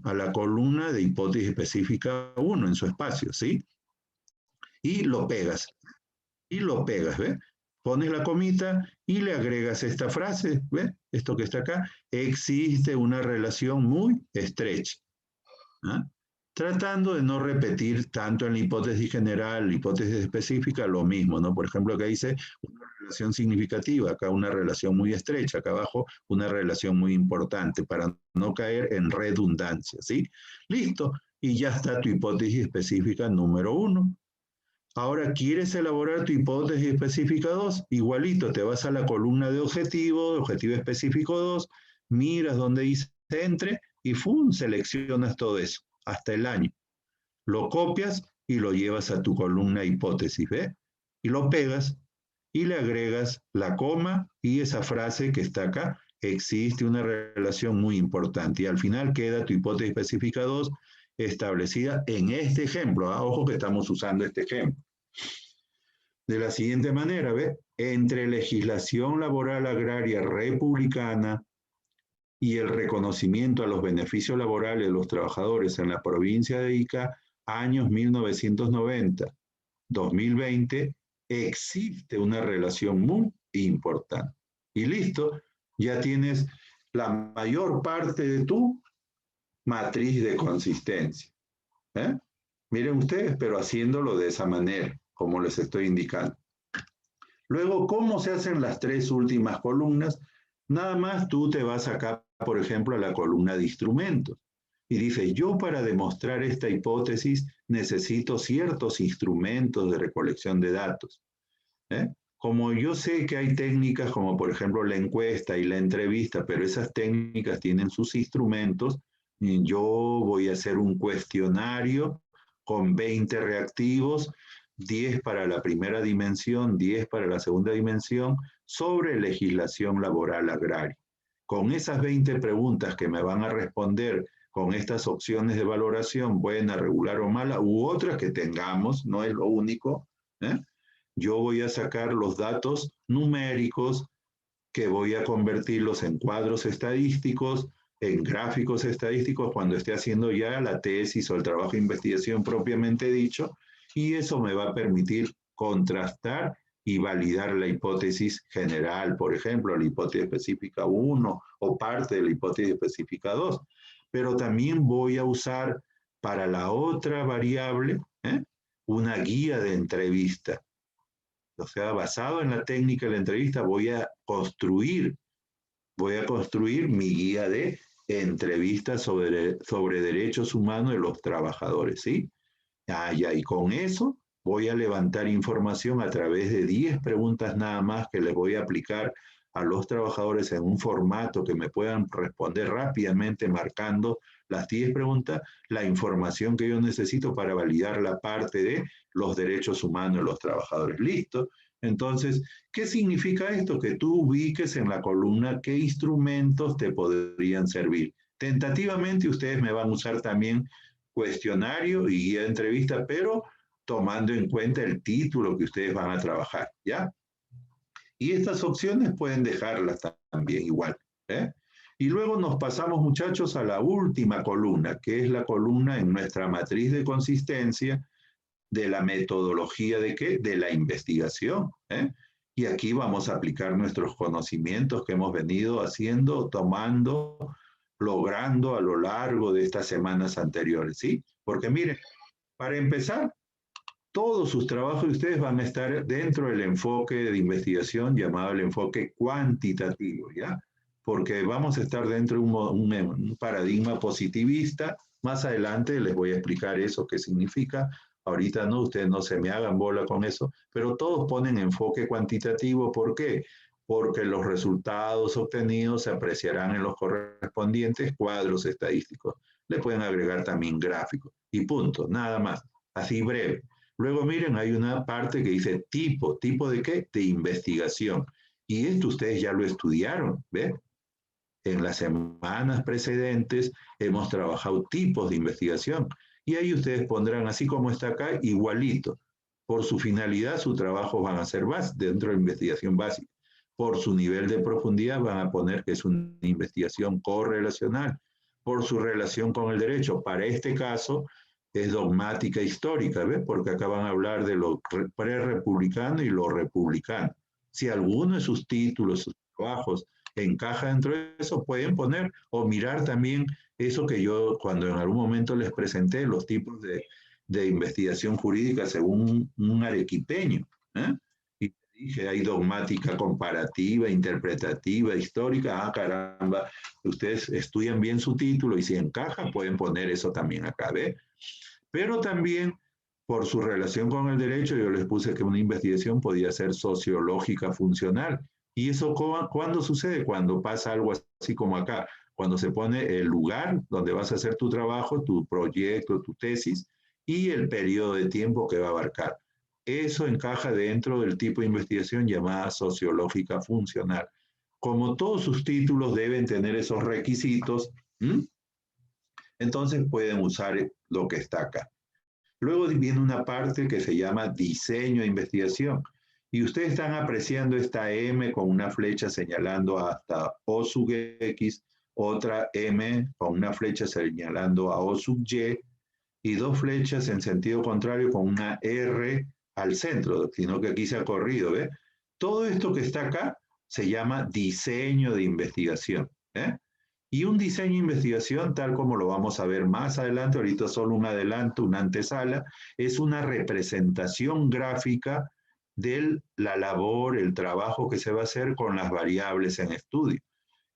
a la columna de hipótesis específica 1 en su espacio, ¿sí? Y lo pegas, ¿ves? Pones la comita y le agregas esta frase, ¿ves? Esto que está acá, existe una relación muy estrecha. ¿Ah? Tratando de no repetir tanto en la hipótesis general, la hipótesis específica, lo mismo, ¿no? Por ejemplo, acá dice una relación significativa, acá una relación muy estrecha, acá abajo una relación muy importante, para no caer en redundancia, ¿sí? Listo, y ya está tu hipótesis específica número 1. Ahora, ¿quieres elaborar tu hipótesis específica 2? Igualito, te vas a la columna de objetivo específico 2, miras donde dice entre y ¡fum! Seleccionas todo eso, hasta el año. Lo copias y lo llevas a tu columna hipótesis, ¿ves? Y lo pegas y le agregas la coma y esa frase que está acá, existe una relación muy importante. Y al final queda tu hipótesis específica 2 establecida en este ejemplo. Ojo que estamos usando este ejemplo. De la siguiente manera, ¿ve? Entre legislación laboral agraria republicana y el reconocimiento a los beneficios laborales de los trabajadores en la provincia de Ica, años 1990-2020, existe una relación muy importante. Y listo, ya tienes la mayor parte de tu matriz de consistencia. Miren ustedes, pero haciéndolo de esa manera, como les estoy indicando. Luego, ¿cómo se hacen las 3 últimas columnas? Nada más tú te vas acá, por ejemplo, a la columna de instrumentos. Y dices, yo para demostrar esta hipótesis necesito ciertos instrumentos de recolección de datos. Como yo sé que hay técnicas como, por ejemplo, la encuesta y la entrevista, pero esas técnicas tienen sus instrumentos, yo voy a hacer un cuestionario con 20 reactivos, 10 para la primera dimensión, 10 para la segunda dimensión, sobre legislación laboral agraria. Con esas 20 preguntas que me van a responder con estas opciones de valoración, buena, regular o mala, u otras que tengamos, no es lo único, yo voy a sacar los datos numéricos que voy a convertirlos en cuadros estadísticos, en gráficos estadísticos cuando esté haciendo ya la tesis o el trabajo de investigación propiamente dicho, y eso me va a permitir contrastar y validar la hipótesis general, por ejemplo, la hipótesis específica 1 o parte de la hipótesis específica 2. Pero también voy a usar para la otra variable una guía de entrevista. O sea, basado en la técnica de la entrevista, voy a construir mi guía de entrevistas sobre derechos humanos de los trabajadores, ¿sí? Y con eso voy a levantar información a través de 10 preguntas nada más que les voy a aplicar a los trabajadores en un formato que me puedan responder rápidamente marcando las 10 preguntas, la información que yo necesito para validar la parte de los derechos humanos de los trabajadores. ¿Listo? Entonces, ¿qué significa esto? Que tú ubiques en la columna qué instrumentos te podrían servir. Tentativamente ustedes me van a usar también cuestionario y guía de entrevista, pero tomando en cuenta el título que ustedes van a trabajar, ¿ya? Y estas opciones pueden dejarlas también igual, ¿eh? Y luego nos pasamos, muchachos, a la última columna, que es la columna en nuestra matriz de consistencia de la metodología de ¿qué? De la investigación, ¿eh? Y aquí vamos a aplicar nuestros conocimientos que hemos venido haciendo, tomando, logrando a lo largo de estas semanas anteriores, ¿sí? Porque miren, para empezar, todos sus trabajos de ustedes van a estar dentro del enfoque de investigación llamado el enfoque cuantitativo, ¿ya? Porque vamos a estar dentro de un paradigma positivista. Más adelante les voy a explicar eso, qué significa. Ahorita no, ustedes no se me hagan bola con eso, pero todos ponen enfoque cuantitativo. ¿Por qué? Porque los resultados obtenidos se apreciarán en los correspondientes cuadros estadísticos. Le pueden agregar también gráficos y punto, nada más, así breve. Luego miren, hay una parte que dice tipo. ¿Tipo de qué? De investigación. Y esto ustedes ya lo estudiaron, ¿ven? En las semanas precedentes hemos trabajado tipos de investigación. Y ahí ustedes pondrán, así como está acá, igualito. Por su finalidad, sus trabajos van a ser dentro de investigación básica. Por su nivel de profundidad van a poner que es una investigación correlacional. Por su relación con el derecho. Para este caso, es dogmática histórica, ¿ves? Porque acá van a hablar de lo pre-republicano y lo republicano. Si alguno de sus títulos, sus trabajos, encaja dentro de eso, pueden poner o mirar también eso que yo cuando en algún momento les presenté, los tipos de investigación jurídica según un arequipeño, ¿eh? Y dije, hay dogmática comparativa, interpretativa, histórica. Ah, caramba, ustedes estudian bien su título y si encaja pueden poner eso también acá, ¿ves? Pero también por su relación con el derecho, yo les puse que una investigación podía ser sociológica funcional. ¿Y eso cuándo sucede? Cuando pasa algo así como acá, cuando se pone el lugar donde vas a hacer tu trabajo, tu proyecto, tu tesis y el periodo de tiempo que va a abarcar. Eso encaja dentro del tipo de investigación llamada sociológica funcional. Como todos sus títulos deben tener esos requisitos, entonces pueden usar lo que está acá. Luego viene una parte que se llama diseño de investigación. Y ustedes están apreciando esta M con una flecha señalando hasta O sub X, otra M con una flecha señalando a O sub Y, y dos flechas en sentido contrario con una R al centro, sino que aquí se ha corrido, ¿ves? Todo esto que está acá se llama diseño de investigación, ¿eh? Y un diseño de investigación, tal como lo vamos a ver más adelante, ahorita solo un adelanto, una antesala, es una representación gráfica de la labor, el trabajo que se va a hacer con las variables en estudio.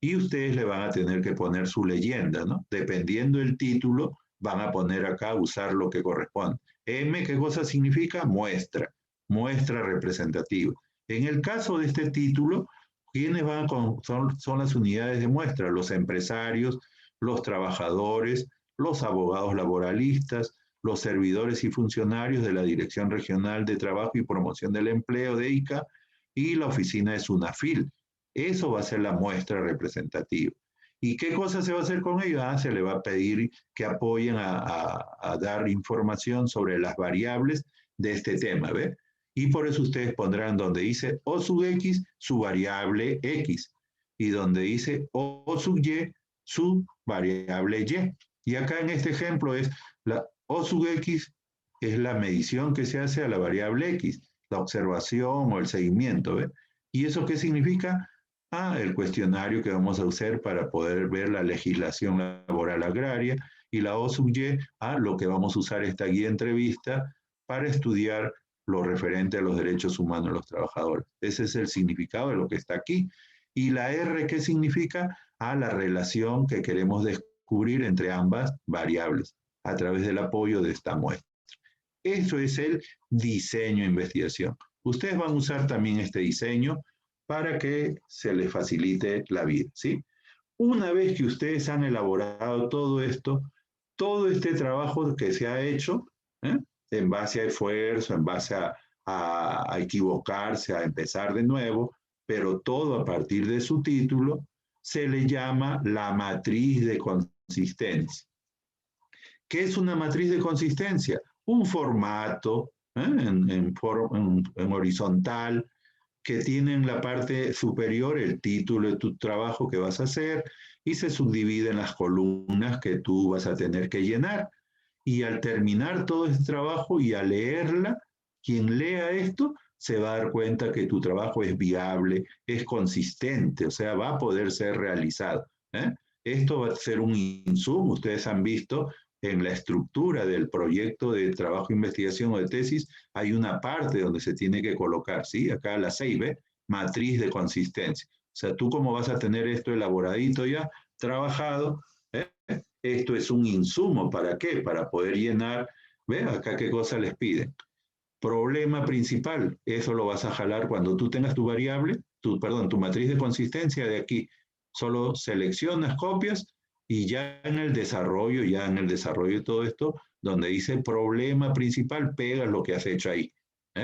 Y ustedes le van a tener que poner su leyenda, ¿no? Dependiendo del título, van a poner acá, usar lo que corresponde. M, ¿qué cosa significa? Muestra, muestra representativa. En el caso de este título, ¿quiénes van son las unidades de muestra? Los empresarios, los trabajadores, los abogados laboralistas, los servidores y funcionarios de la Dirección Regional de Trabajo y Promoción del Empleo de ICA y la oficina de SUNAFIL. Eso va a ser la muestra representativa. ¿Y qué cosa se va a hacer con ello? Se le va a pedir que apoyen a dar información sobre las variables de este tema, ¿ves? Y por eso ustedes pondrán donde dice O sub X, su variable X. Y donde dice O sub Y, su variable Y. Y acá en este ejemplo es la O sub X es la medición que se hace a la variable X, la observación o el seguimiento, ¿ves? ¿Y eso qué significa? El cuestionario que vamos a usar para poder ver la legislación laboral agraria, y la O sub Y, lo que vamos a usar esta guía de entrevista para estudiar lo referente a los derechos humanos de los trabajadores. Ese es el significado de lo que está aquí. Y la R, ¿qué significa? La relación que queremos descubrir entre ambas variables a través del apoyo de esta muestra. Eso es el diseño de investigación. Ustedes van a usar también este diseño para que se les facilite la vida, ¿sí? Una vez que ustedes han elaborado todo esto, todo este trabajo que se ha hecho, ¿eh? En base a esfuerzo, en base a equivocarse, a empezar de nuevo, pero todo a partir de su título, se le llama la matriz de consistencia. ¿Qué es una matriz de consistencia? Un formato en horizontal que tiene en la parte superior el título de tu trabajo que vas a hacer y se subdivide en las columnas que tú vas a tener que llenar. Y al terminar todo este trabajo y al leerla, quien lea esto se va a dar cuenta que tu trabajo es viable, es consistente, o sea, va a poder ser realizado. Esto va a ser un insumo. Ustedes han visto en la estructura del proyecto de trabajo, investigación o de tesis, hay una parte donde se tiene que colocar, ¿sí? Acá la 6, matriz de consistencia. O sea, tú como vas a tener esto elaboradito ya, trabajado, esto es un insumo, ¿para qué? Para poder llenar, ¿ve? Acá qué cosa les piden. Problema principal, eso lo vas a jalar cuando tú tengas tu variable, tu matriz de consistencia de aquí. Solo seleccionas, copias y ya en el desarrollo de todo esto, donde dice problema principal, pegas lo que has hecho ahí.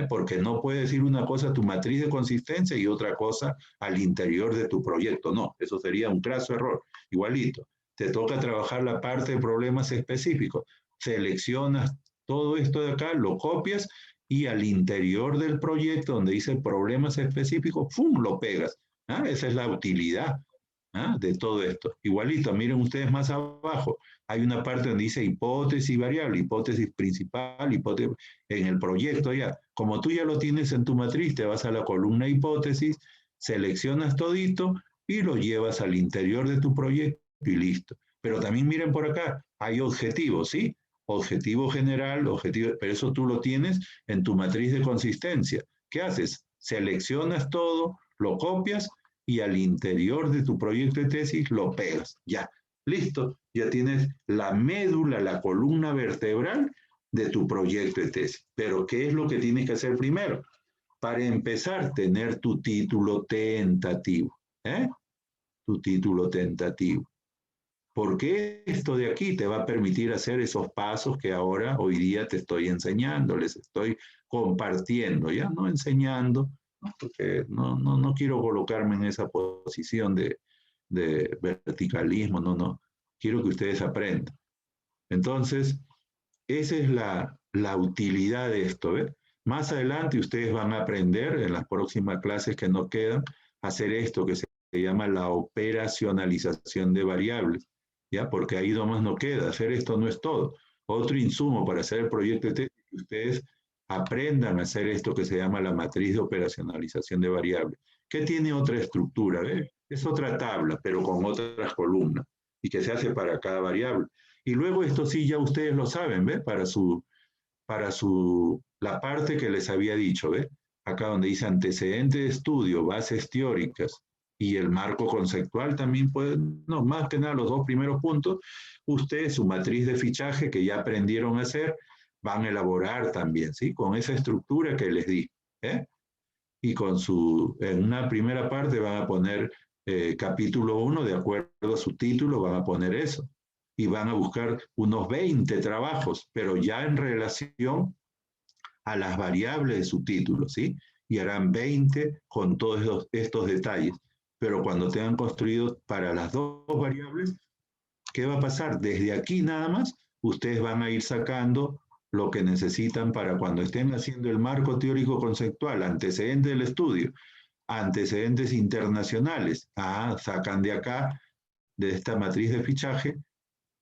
Porque no puedes decir una cosa tu matriz de consistencia y otra cosa al interior de tu proyecto. No, eso sería un craso error. Igualito, te toca trabajar la parte de problemas específicos. Seleccionas todo esto de acá, lo copias y al interior del proyecto donde dice problemas específicos, ¡pum!, lo pegas. Esa es la utilidad de todo esto. Igualito, miren ustedes más abajo, hay una parte donde dice hipótesis variable, hipótesis principal, hipótesis en el proyecto ya. Como tú ya lo tienes en tu matriz, te vas a la columna hipótesis, seleccionas todito y lo llevas al interior de tu proyecto y listo. Pero también miren por acá, hay objetivos, ¿sí? Objetivo general, objetivo, pero eso tú lo tienes en tu matriz de consistencia. ¿Qué haces? Seleccionas todo, lo copias y al interior de tu proyecto de tesis lo pegas. Ya, listo, ya tienes la médula, la columna vertebral de tu proyecto de tesis. Pero ¿qué es lo que tienes que hacer primero? Para empezar, tener tu título tentativo. Tu título tentativo. Porque esto de aquí te va a permitir hacer esos pasos que ahora, hoy día, te estoy enseñando, les estoy compartiendo, ya no enseñando, ¿no? Porque no quiero colocarme en esa posición de verticalismo, no. Quiero que ustedes aprendan. Entonces, esa es la utilidad de esto, ¿ves? Más adelante ustedes van a aprender en las próximas clases que nos quedan a hacer esto que se llama la operacionalización de variables. ¿Ya? Porque ahí nomás no queda, hacer esto no es todo. Otro insumo para hacer el proyecto de tesis, que ustedes aprendan a hacer esto que se llama la matriz de operacionalización de variables, que tiene otra estructura, ¿ves? Es otra tabla, pero con otras columnas, y que se hace para cada variable. Y luego esto sí ya ustedes lo saben, ¿ves? La parte que les había dicho, ¿ves? Acá donde dice antecedente de estudio, bases teóricas, y el marco conceptual también puede, no, más que nada los dos primeros puntos, ustedes su matriz de fichaje que ya aprendieron a hacer, van a elaborar también, ¿sí? Con esa estructura que les di, y en una primera parte van a poner capítulo 1, de acuerdo a su título, van a poner eso, y van a buscar unos 20 trabajos, pero ya en relación a las variables de su título, ¿sí? Y harán 20 con todos estos detalles. Pero cuando tengan construido para las dos variables, ¿qué va a pasar? Desde aquí nada más, ustedes van a ir sacando lo que necesitan para cuando estén haciendo el marco teórico conceptual, antecedentes del estudio, antecedentes internacionales. Sacan de acá, de esta matriz de fichaje,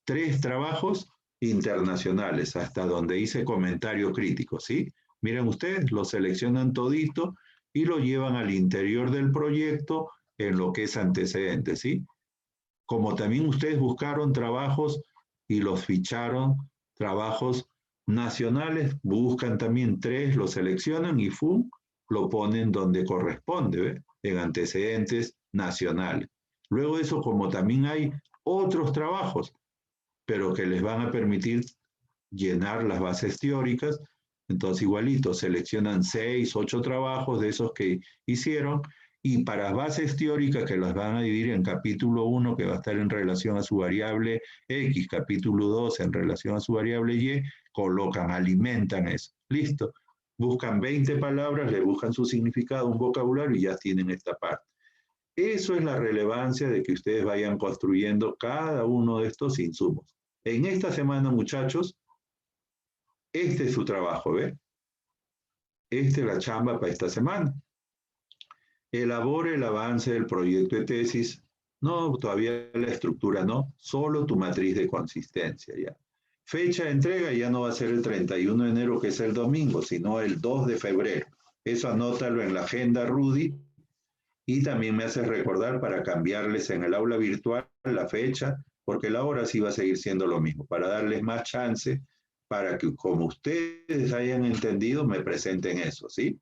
3 trabajos internacionales, hasta donde hice comentario crítico, ¿sí? Miren ustedes, lo seleccionan todito y lo llevan al interior del proyecto en lo que es antecedentes, ¿sí? Como también ustedes buscaron trabajos y los ficharon, trabajos nacionales, buscan también 3, lo seleccionan y ¡fum!, lo ponen donde corresponde, ¿ve? En antecedentes nacionales. Luego de eso, como también hay otros trabajos, pero que les van a permitir llenar las bases teóricas, entonces igualito, seleccionan 6, 8 trabajos de esos que hicieron y para bases teóricas que las van a dividir en capítulo 1, que va a estar en relación a su variable X, capítulo 2 en relación a su variable Y, colocan, alimentan eso. Listo. Buscan 20 palabras, le buscan su significado, un vocabulario y ya tienen esta parte. Eso es la relevancia de que ustedes vayan construyendo cada uno de estos insumos. En esta semana, muchachos, este es su trabajo, ¿ve? Esta es la chamba para esta semana. Elabore el avance del proyecto de tesis. No, todavía la estructura no, solo tu matriz de consistencia ya. Fecha de entrega ya no va a ser el 31 de enero, que es el domingo, sino el 2 de febrero. Eso anótalo en la agenda, Rudy, y también me haces recordar para cambiarles en el aula virtual la fecha, porque la hora sí va a seguir siendo lo mismo, para darles más chance, para que como ustedes hayan entendido, me presenten eso, ¿sí?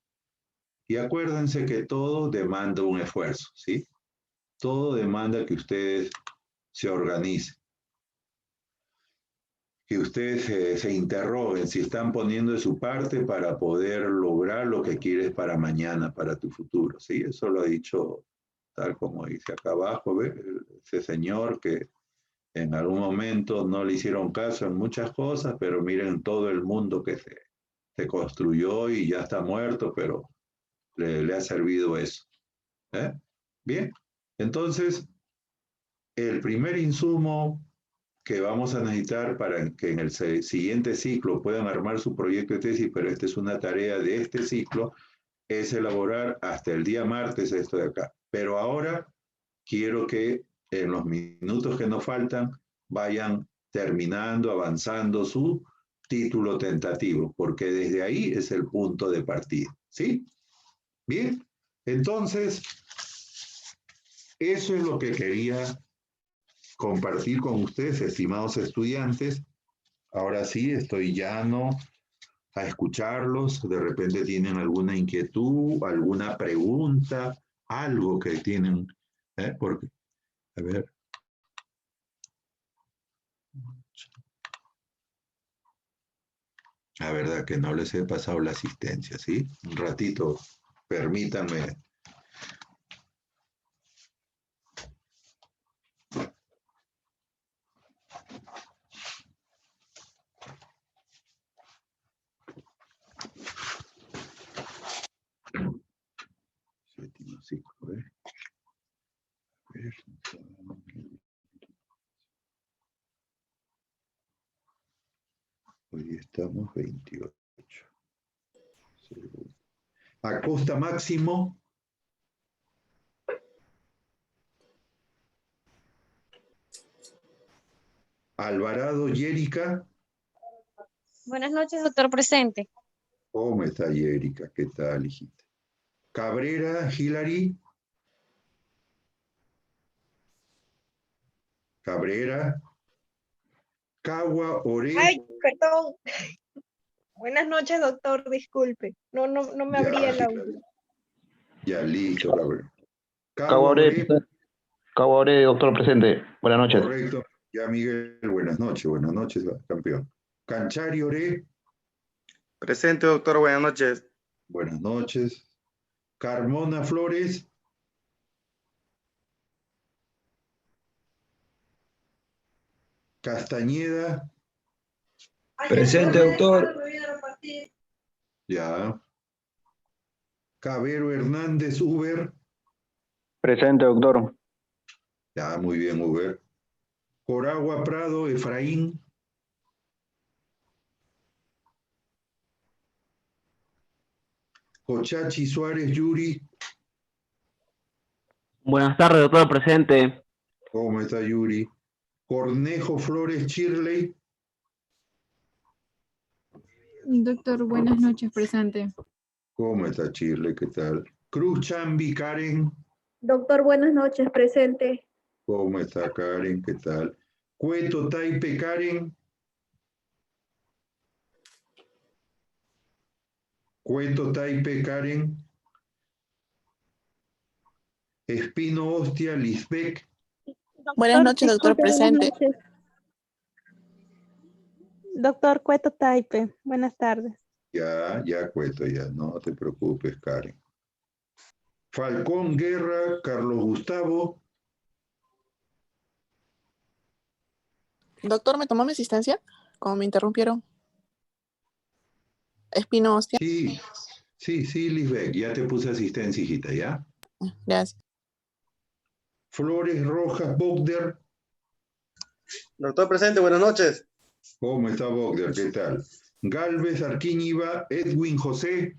Y acuérdense que todo demanda un esfuerzo, ¿sí? Todo demanda que ustedes se organicen, que ustedes se interroguen si están poniendo de su parte para poder lograr lo que quieres para mañana, para tu futuro, ¿sí? Eso lo ha dicho tal como dice acá abajo, ¿ve? Ese señor que en algún momento no le hicieron caso en muchas cosas, pero miren todo el mundo que se construyó y ya está muerto, pero le ha servido eso. ¿Eh? Bien, entonces el primer insumo que vamos a necesitar para que en el siguiente ciclo puedan armar su proyecto de tesis, pero esta es una tarea de este ciclo, es elaborar hasta el día martes esto de acá. Pero ahora quiero que en los minutos que nos faltan vayan terminando, avanzando su título tentativo, porque desde ahí es el punto de partida. ¿Sí? Bien, entonces, eso es lo que quería compartir con ustedes, estimados estudiantes. Ahora sí, estoy llano a escucharlos. De repente tienen alguna inquietud, alguna pregunta, algo que tienen, porque, a ver. La verdad que no les he pasado la asistencia, ¿sí? Un ratito, permítanme. Séptimo ciclo, ¿eh? A ver. Hoy estamos 28. Acosta Máximo. Alvarado Yérica. Buenas noches, doctor presente. ¿Cómo está Yérica? ¿Qué tal, hijita? Cabrera Hilary. Cabrera. Cagua Ore. Ay, perdón. Buenas noches, doctor. Disculpe. No me abría el audio. Ya, listo, Cabrera. Cabo Ore, doctor presente. Buenas noches. Correcto. Ya, Miguel, buenas noches, campeón. Canchari Ore. Presente, doctor. Buenas noches. Buenas noches. Carmona Flores. Castañeda. Presente, doctor. Ya. Cabero Hernández Uber. Presente, doctor. Ya, muy bien, Uber. Coragua Prado Efraín. Cochachi Suárez Yuri. Buenas tardes, doctor presente. ¿Cómo está Yuri? Cornejo Flores Chirley. Doctor, buenas noches, presente. ¿Cómo está Chirley? ¿Qué tal? Cruz Chambi Karen. Doctor, buenas noches, presente. ¿Cómo está Karen? ¿Qué tal? Cueto Taipe Karen. Cueto Taipe Karen. Espino Hostia Lisbeck. Buenas noches, doctor Disculpe, presente. buenas noches. Doctor Cueto Taipe. Buenas tardes. Ya, Cueto, ya. No te preocupes, Karen. Falcón Guerra, Carlos Gustavo. Doctor, ¿me tomó mi asistencia? Como me interrumpieron. Espinosa. Sí, Lisbeth, ya te puse asistencia, hijita, ¿ya? Gracias. Flores Rojas Bogder. Doctor presente, buenas noches. ¿Cómo está Bogder? ¿Qué tal? Galvez Arquíñiva, Edwin José.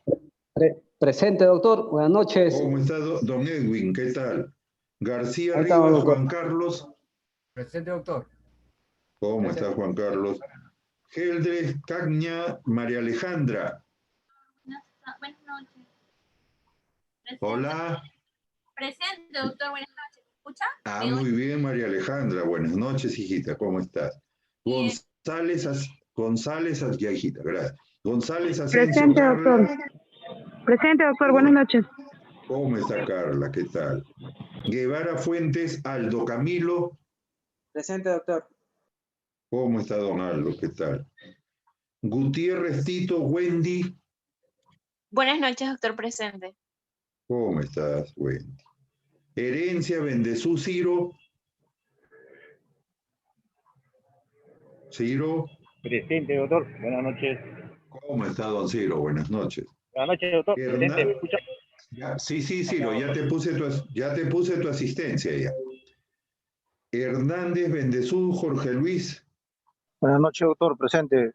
Presente, doctor. Buenas noches. ¿Cómo está don Edwin? ¿Qué tal? García Ahí estamos, Rivas, doctor. Juan Carlos. Presente, doctor. ¿Cómo está Juan Carlos? Geldres Cagña, María Alejandra. Buenas noches. Hola. Presente, doctor, buenas noches. ¿Me escucha? Muy bien, María Alejandra. Buenas noches, hijita. ¿Cómo estás? González, ya, hijita, gracias. González Asensio. Presente, Carla. doctor. Presente, doctor. Buenas noches. ¿Cómo está Carla? ¿Qué tal? Guevara Fuentes, Aldo Camilo. Presente, doctor. ¿Cómo está don Aldo? ¿Qué tal? Gutiérrez Tito, Wendy. Buenas noches, doctor, presente. ¿Cómo estás, Wendy? Herencia Bendezú, Ciro. Ciro. Presente, doctor. Buenas noches. ¿Cómo está don Ciro? Buenas noches. Buenas noches, doctor. Presente, ¿me escucha? Sí, Ciro, ya te puse tu asistencia ya. Hernández Bendezú, Jorge Luis. Buenas noches, doctor. Presente.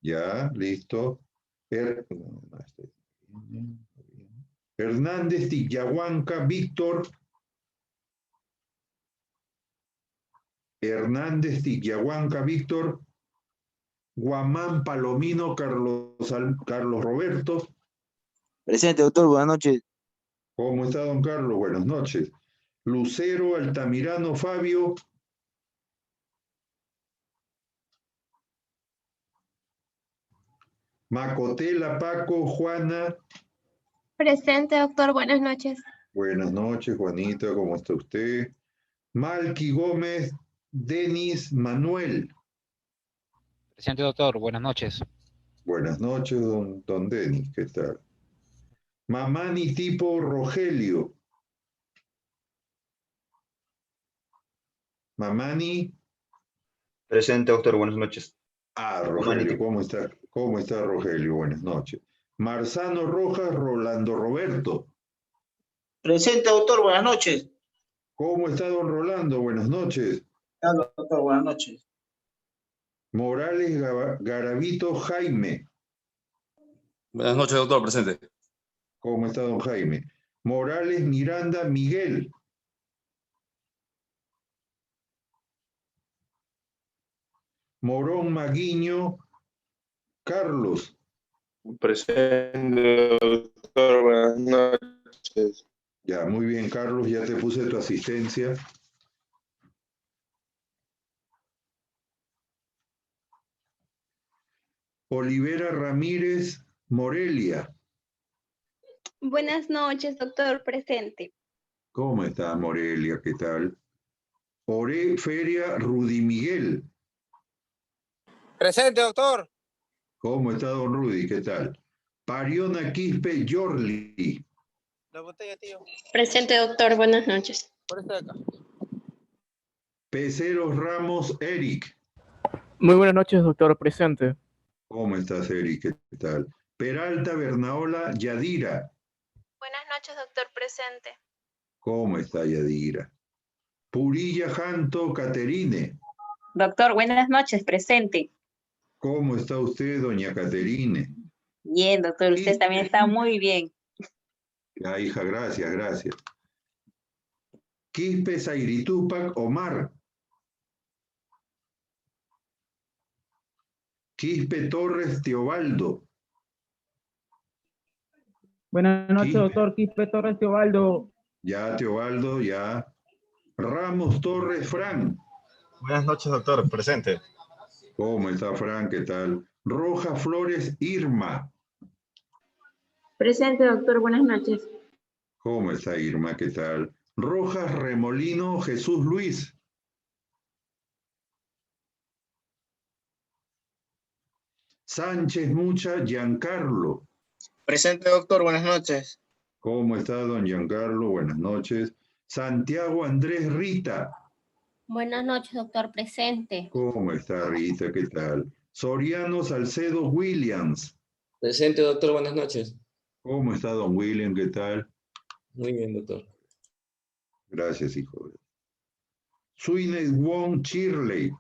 Ya, listo. Hernández Tillahuanca, Víctor. Hernández Tillahuanca, Víctor. Guamán Palomino, Carlos Roberto. Presente, doctor. Buenas noches. ¿Cómo está, don Carlos? Buenas noches. Lucero Altamirano, Fabio. Macotela, Paco, Juana. Presente, doctor, buenas noches. Buenas noches, Juanita, ¿cómo está usted? Malqui Gómez, Denis, Manuel. Presente, doctor. Buenas noches. Buenas noches, don Denis, ¿qué tal? Mamani Tipo, Rogelio. Mamani. Presente, doctor, buenas noches. Rogelio, ¿cómo está Rogelio? Buenas noches. Marzano Rojas, Rolando Roberto. Presente, doctor. Buenas noches. ¿Cómo está don Rolando? Buenas noches. Doctor, buenas noches. Morales Garavito Jaime. Buenas noches, doctor, presente. ¿Cómo está don Jaime? Morales Miranda Miguel. Morón Maguiño Carlos. Presente, doctor, buenas noches. Ya, muy bien, Carlos, ya te puse tu asistencia. Olivera Ramírez Morelia. Buenas noches, doctor, presente. ¿Cómo está Morelia? ¿Qué tal? Oré Feria Rudy Miguel. Presente, doctor. ¿Cómo está don Rudy? ¿Qué tal? Pariona Quispe Yorli. La botella, tío. Presente, doctor, buenas noches. Por esta de acá. Peceros Ramos Eric. Muy buenas noches, doctor, presente. ¿Cómo estás, Eric? ¿Qué tal? Peralta Bernaola Yadira. Buenas noches, doctor, presente. ¿Cómo está Yadira? Purilla Janto Caterine. Doctor, buenas noches, presente. ¿Cómo está usted, doña Caterine? Bien, doctor, usted también está muy bien. La hija, gracias. Quispe Zairitupac Omar. Quispe Torres Teobaldo. Buenas noches, Quispe. doctor. Quispe Torres Teobaldo. Ya, Teobaldo, ya. Ramos Torres Fran. Buenas noches, doctor, presente. ¿Cómo está Fran? ¿Qué tal? Rojas Flores Irma. Presente, doctor, buenas noches. ¿Cómo está Irma? ¿Qué tal? Rojas Remolino Jesús Luis. Sánchez Mucha Giancarlo. Presente, doctor. Buenas noches. ¿Cómo está, don Giancarlo? Buenas noches. Santiago Andrés Rita. Buenas noches, doctor. Presente. ¿Cómo está, Rita? ¿Qué tal? Soriano Salcedo Williams. Presente, doctor. Buenas noches. ¿Cómo está, don William? ¿Qué tal? Muy bien, doctor. Gracias, hijo. Suine Wong Shirley.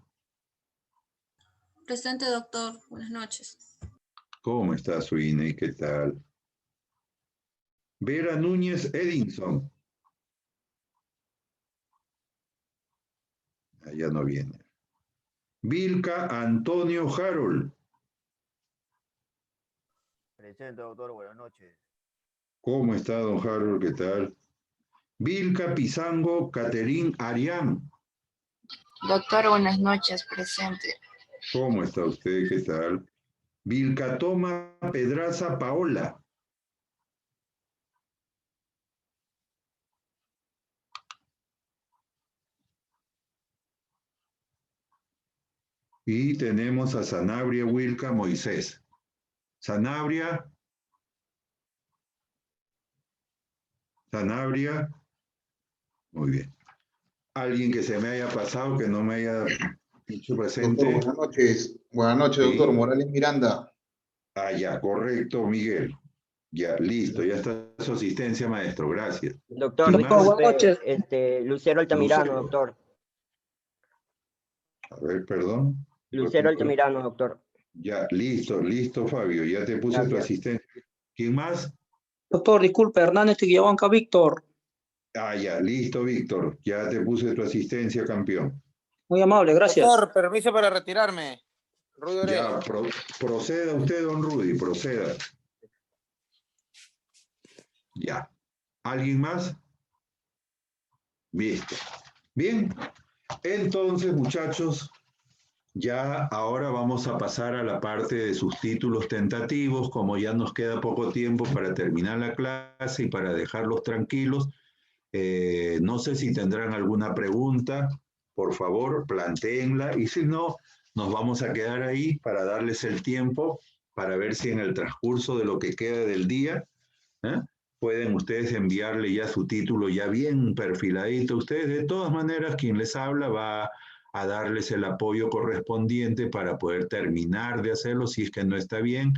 Presente, doctor. Buenas noches. ¿Cómo está, Suine? ¿Qué tal? Vera Núñez Edinson. Allá no viene. Vilca Antonio Harold. Presente, doctor. Buenas noches. ¿Cómo está, don Harold? ¿Qué tal? Vilca Pizango Caterín Arián. Doctor, buenas noches. Presente. ¿Cómo está usted? ¿Qué tal? Vilca Toma Pedraza Paola. Y tenemos a Sanabria Wilca Moisés. Sanabria. Sanabria. Muy bien. Alguien que se me haya pasado, que no me haya dicho presente. Doctor, buenas noches. Buenas noches, doctor. Morales Miranda. Ah, ya, correcto, Miguel. Ya, listo, ya está su asistencia, maestro. Gracias. Doctor, buenas noches. Lucero Altamirano, Lucero. doctor. A ver, perdón. Lucero Altamirano, doctor. Ya, listo, Fabio. Ya te puse tu asistente. ¿Quién más? Doctor, disculpe, Hernández Tiquiabanca, Víctor. Ah, ya, listo, Víctor. Ya te puse tu asistencia, campeón. Muy amable, gracias. Doctor, permiso para retirarme. Rudy Orellana. Ya, proceda usted, don Rudy, proceda. Ya. ¿Alguien más? Listo. Bien. Entonces, muchachos, ya ahora vamos a pasar a la parte de sus títulos tentativos, como ya nos queda poco tiempo para terminar la clase y para dejarlos tranquilos. No sé si tendrán alguna pregunta, por favor, plantéenla, y si no, nos vamos a quedar ahí para darles el tiempo para ver si en el transcurso de lo que queda del día, pueden ustedes enviarle ya su título ya bien perfiladito. Ustedes, de todas maneras, quien les habla va a darles el apoyo correspondiente para poder terminar de hacerlo si es que no está bien,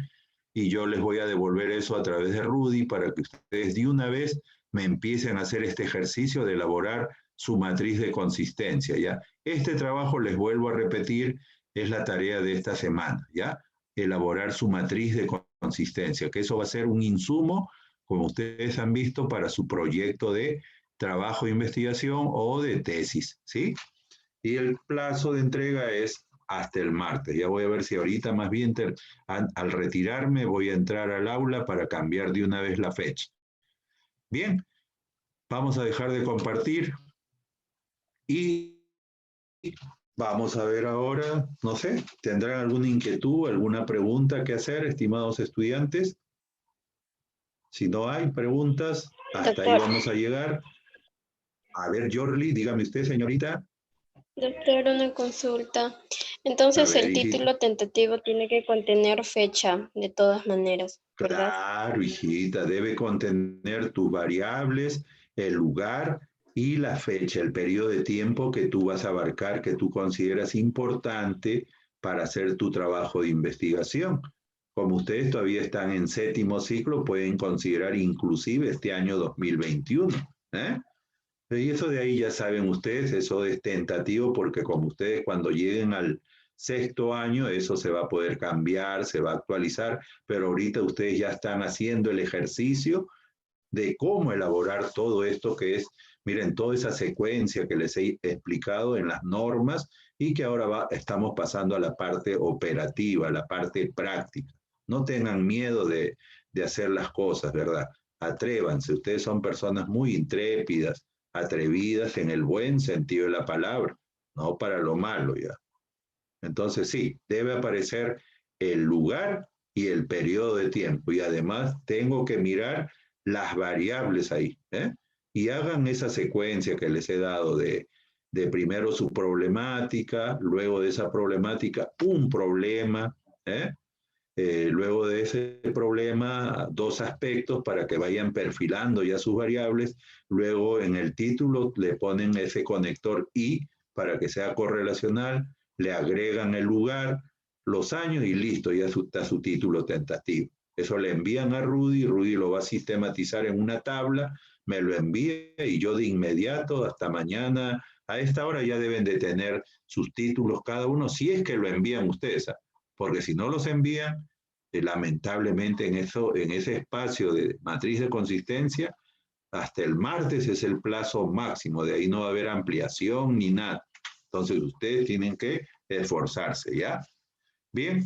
y yo les voy a devolver eso a través de Rudy para que ustedes de una vez me empiecen a hacer este ejercicio de elaborar su matriz de consistencia, ¿ya? Este trabajo, les vuelvo a repetir, es la tarea de esta semana, ¿ya? Elaborar su matriz de consistencia, que eso va a ser un insumo, como ustedes han visto, para su proyecto de trabajo de investigación o de tesis, ¿sí? Y el plazo de entrega es hasta el martes. Ya voy a ver si ahorita más bien al retirarme voy a entrar al aula para cambiar de una vez la fecha. Bien, vamos a dejar de compartir y vamos a ver ahora, no sé, ¿tendrán alguna inquietud, alguna pregunta que hacer, estimados estudiantes? Si no hay preguntas, hasta ahí vamos a llegar. A ver, Yorli, dígame usted, señorita. Doctor, una consulta. Entonces, A ver, el título tentativo tiene que contener fecha, de todas maneras, ¿verdad? Claro, hijita, debe contener tus variables, el lugar y la fecha, el periodo de tiempo que tú vas a abarcar, que tú consideras importante para hacer tu trabajo de investigación. Como ustedes todavía están en 7º ciclo, pueden considerar inclusive este año 2021, ¿eh? Y eso de ahí ya saben ustedes, eso es tentativo porque como ustedes cuando lleguen al 6º año, eso se va a poder cambiar, se va a actualizar, pero ahorita ustedes ya están haciendo el ejercicio de cómo elaborar todo esto que es, miren, toda esa secuencia que les he explicado en las normas y que ahora estamos pasando a la parte operativa, a la parte práctica. No tengan miedo de hacer las cosas, ¿verdad? Atrévanse, ustedes son personas muy intrépidas, atrevidas en el buen sentido de la palabra, no para lo malo ya. Entonces sí, debe aparecer el lugar y el periodo de tiempo y además tengo que mirar las variables ahí, ¿eh? Y hagan esa secuencia que les he dado de primero su problemática, luego de esa problemática un problema, ¿eh? luego de ese problema, dos aspectos para que vayan perfilando ya sus variables. Luego en el título le ponen ese conector y para que sea correlacional, le agregan el lugar, los años y listo, ya está su título tentativo. Eso le envían a Rudy, Rudy lo va a sistematizar en una tabla, me lo envía y yo de inmediato hasta mañana, a esta hora ya deben de tener sus títulos cada uno, si es que lo envían ustedes, porque si no los envían, lamentablemente en ese espacio de matriz de consistencia, hasta el martes es el plazo máximo, de ahí no va a haber ampliación ni nada. Entonces ustedes tienen que esforzarse, ¿ya? Bien,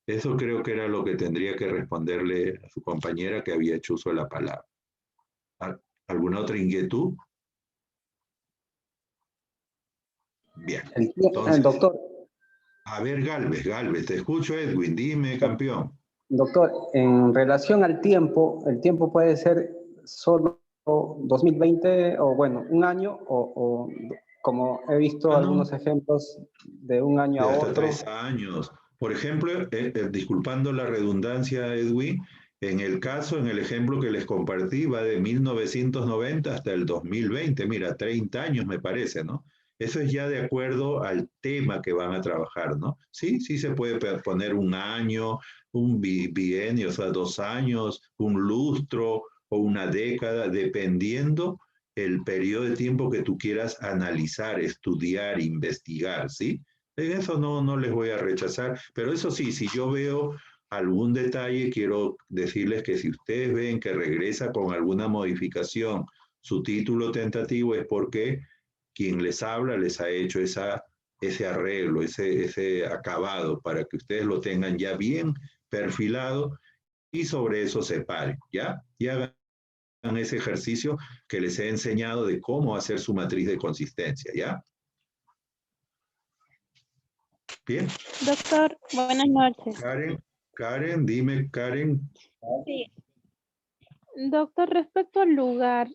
eso creo que era lo que tendría que responderle a su compañera que había hecho uso de la palabra. ¿Alguna otra inquietud? Bien. Entonces, doctor. A ver, Galvez, te escucho, Edwin, dime, campeón. Doctor, en relación al tiempo, el tiempo puede ser solo 2020 o bueno, un año o como he visto algunos ejemplos de un año a hasta otro. 3 años. Por ejemplo, disculpando la redundancia, Edwin, en el ejemplo que les compartí, va de 1990 hasta el 2020. Mira, 30 años me parece, ¿no? Eso es ya de acuerdo al tema que van a trabajar, ¿no? Sí se puede poner un año, un bienio, o sea, 2 años, un lustro o una década, dependiendo el periodo de tiempo que tú quieras analizar, estudiar, investigar, ¿sí? En eso no les voy a rechazar, pero eso sí, si yo veo algún detalle, quiero decirles que si ustedes ven que regresa con alguna modificación su título tentativo es porque quien les habla les ha hecho ese arreglo, ese acabado para que ustedes lo tengan ya bien perfilado y sobre eso se paren, ¿ya? Y hagan ese ejercicio que les he enseñado de cómo hacer su matriz de consistencia, ¿ya? Bien. Doctor, buenas noches. Karen, dime, Karen. Sí. Doctor, respecto al lugar,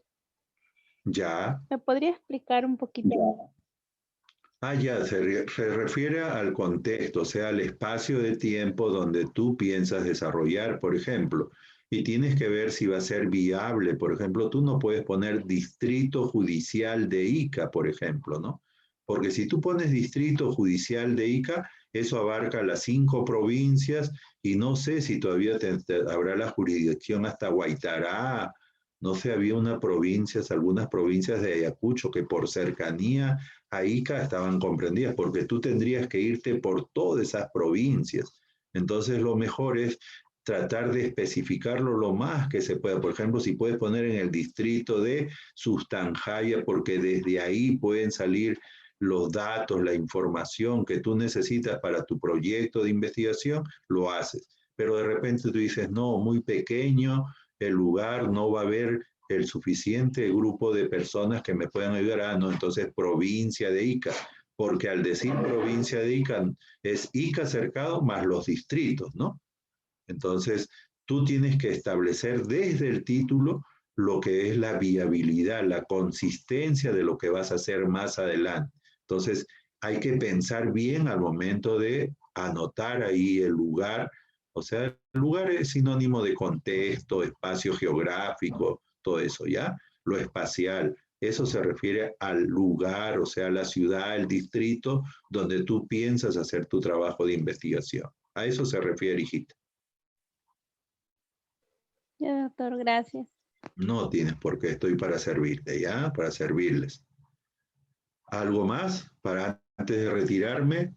ya. ¿me podría explicar un poquito? Ya, se refiere al contexto, o sea, al espacio de tiempo donde tú piensas desarrollar, por ejemplo, y tienes que ver si va a ser viable. Por ejemplo, tú no puedes poner distrito judicial de Ica, por ejemplo, ¿no? Porque si tú pones distrito judicial de Ica, eso abarca las 5 provincias y no sé si todavía habrá la jurisdicción hasta Guaitará. No sé, había algunas provincias de Ayacucho que por cercanía a Ica estaban comprendidas, porque tú tendrías que irte por todas esas provincias. Entonces lo mejor es tratar de especificarlo lo más que se pueda. Por ejemplo, si puedes poner en el distrito de Sustanjaya, porque desde ahí pueden salir los datos, la información que tú necesitas para tu proyecto de investigación, lo haces. Pero de repente tú dices, no, muy pequeño el lugar, no va a haber el suficiente grupo de personas que me puedan ayudar. No, entonces provincia de Ica, porque al decir provincia de Ica, es Ica cercado más los distritos, ¿no? Entonces, tú tienes que establecer desde el título lo que es la viabilidad, la consistencia de lo que vas a hacer más adelante. Entonces, hay que pensar bien al momento de anotar ahí el lugar. O sea, el lugar es sinónimo de contexto, espacio geográfico, todo eso, ¿ya? Lo espacial, eso se refiere al lugar, o sea, la ciudad, el distrito, donde tú piensas hacer tu trabajo de investigación. A eso se refiere, hijita. Ya, doctor, gracias. No tienes por qué, estoy para servirte, ¿ya? Para servirles. ¿Algo más para antes de retirarme?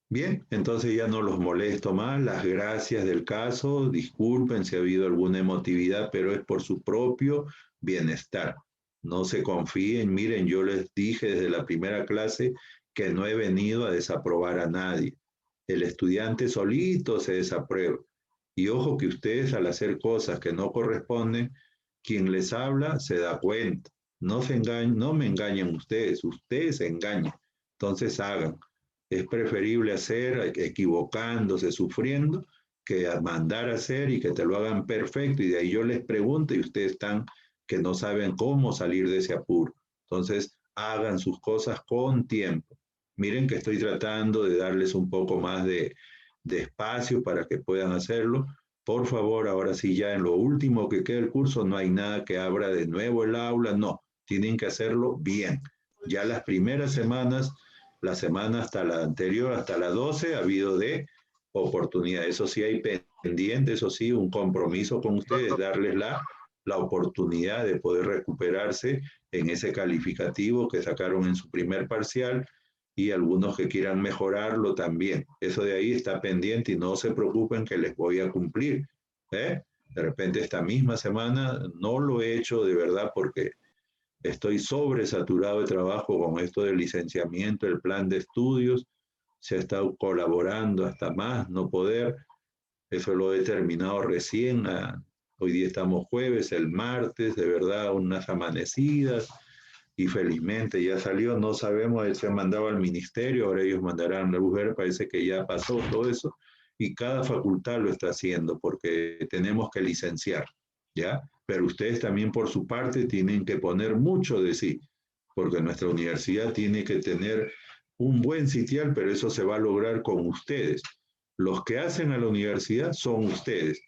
Bien, entonces ya no los molesto más, las gracias del caso, disculpen si ha habido alguna emotividad, pero es por su propio bienestar. No se confíen, miren, yo les dije desde la primera clase que no he venido a desaprobar a nadie. El estudiante solito se desaprueba. Y ojo que ustedes al hacer cosas que no corresponden, quien les habla se da cuenta. No me engañen ustedes se engañan. Entonces hagan. Es preferible hacer equivocándose, sufriendo, que mandar a hacer y que te lo hagan perfecto. Y de ahí yo les pregunto y ustedes están que no saben cómo salir de ese apuro. Entonces hagan sus cosas con tiempo. Miren que estoy tratando de darles un poco más de de espacio para que puedan hacerlo. Por favor, ahora sí, ya en lo último que queda el curso, no hay nada que abra de nuevo el aula, no, tienen que hacerlo bien. Ya las primeras semanas, la semana hasta la anterior, hasta la 12, ha habido de oportunidad. Eso sí hay pendiente, eso sí, un compromiso con ustedes, darles la oportunidad de poder recuperarse en ese calificativo que sacaron en su primer parcial y algunos que quieran mejorarlo también. Eso de ahí está pendiente y no se preocupen que les voy a cumplir. De repente esta misma semana no lo he hecho de verdad porque estoy sobresaturado de trabajo con esto del licenciamiento, el plan de estudios. Se ha estado colaborando hasta más no poder. Eso lo he terminado recién. Hoy día estamos jueves, el martes, de verdad, unas amanecidas. Y felizmente ya salió, no sabemos, se mandaba al ministerio, ahora ellos mandarán la mujer, parece que ya pasó todo eso. Y cada facultad lo está haciendo porque tenemos que licenciar, ¿ya? Pero ustedes también por su parte tienen que poner mucho de sí, porque nuestra universidad tiene que tener un buen sitial, pero eso se va a lograr con ustedes. Los que hacen a la universidad son ustedes.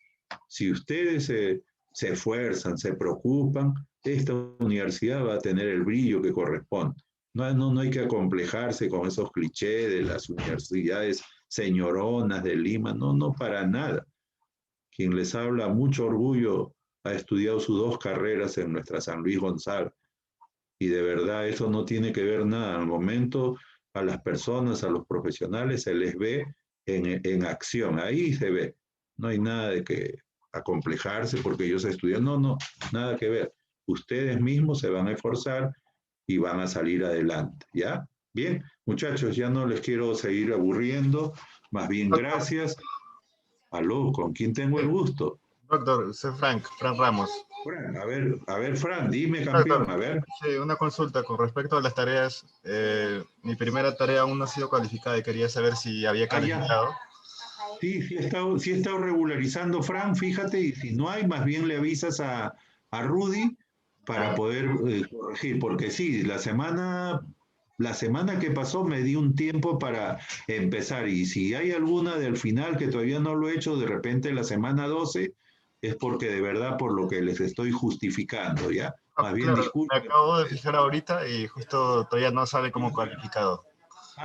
Si ustedes se esfuerzan, se preocupan, esta universidad va a tener el brillo que corresponde. No hay que acomplejarse con esos clichés de las universidades señoronas de Lima, no para nada. Quien les habla, mucho orgullo, ha estudiado sus 2 carreras en nuestra San Luis Gonzaga. Y de verdad eso no tiene que ver nada. Al momento a las personas, a los profesionales se les ve en acción. Ahí se ve. No hay nada de que acomplejarse porque ellos estudian. No, nada que ver. Ustedes mismos se van a esforzar y van a salir adelante, ¿ya? Bien, muchachos, ya no les quiero seguir aburriendo. Más bien, gracias. Aló, ¿con quién tengo el gusto? Doctor, soy Frank Ramos. Frank, a ver, Frank, dime, campeón, Doctor, a ver. Sí, una consulta con respecto a las tareas. Mi primera tarea aún no ha sido calificada y quería saber si había calificado. Sí he estado regularizando, Frank, fíjate, y si no hay, más bien le avisas a Rudy para poder corregir, porque sí, la semana que pasó me di un tiempo para empezar, y si hay alguna del final que todavía no lo he hecho, de repente la semana 12, es porque de verdad por lo que les estoy justificando, ¿ya? Más bien, Claro, disculpen. me acabo de fijar ahorita y justo todavía no sale como calificado.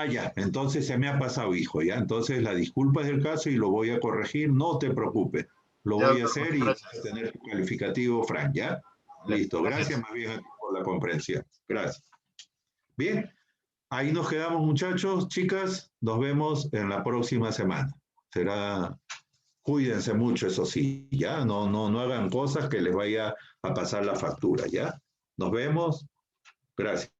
Ya, entonces se me ha pasado, hijo, ya. Entonces la disculpa es del caso y lo voy a corregir, no te preocupes. Lo voy a hacer y vas a tener tu calificativo, Frank, ¿ya? Listo, gracias más bien a ti por la comprensión. Gracias. Bien, ahí nos quedamos, muchachos, chicas. Nos vemos en la próxima semana. Cuídense mucho, eso sí, ¿ya? No hagan cosas que les vaya a pasar la factura, ¿ya? Nos vemos. Gracias.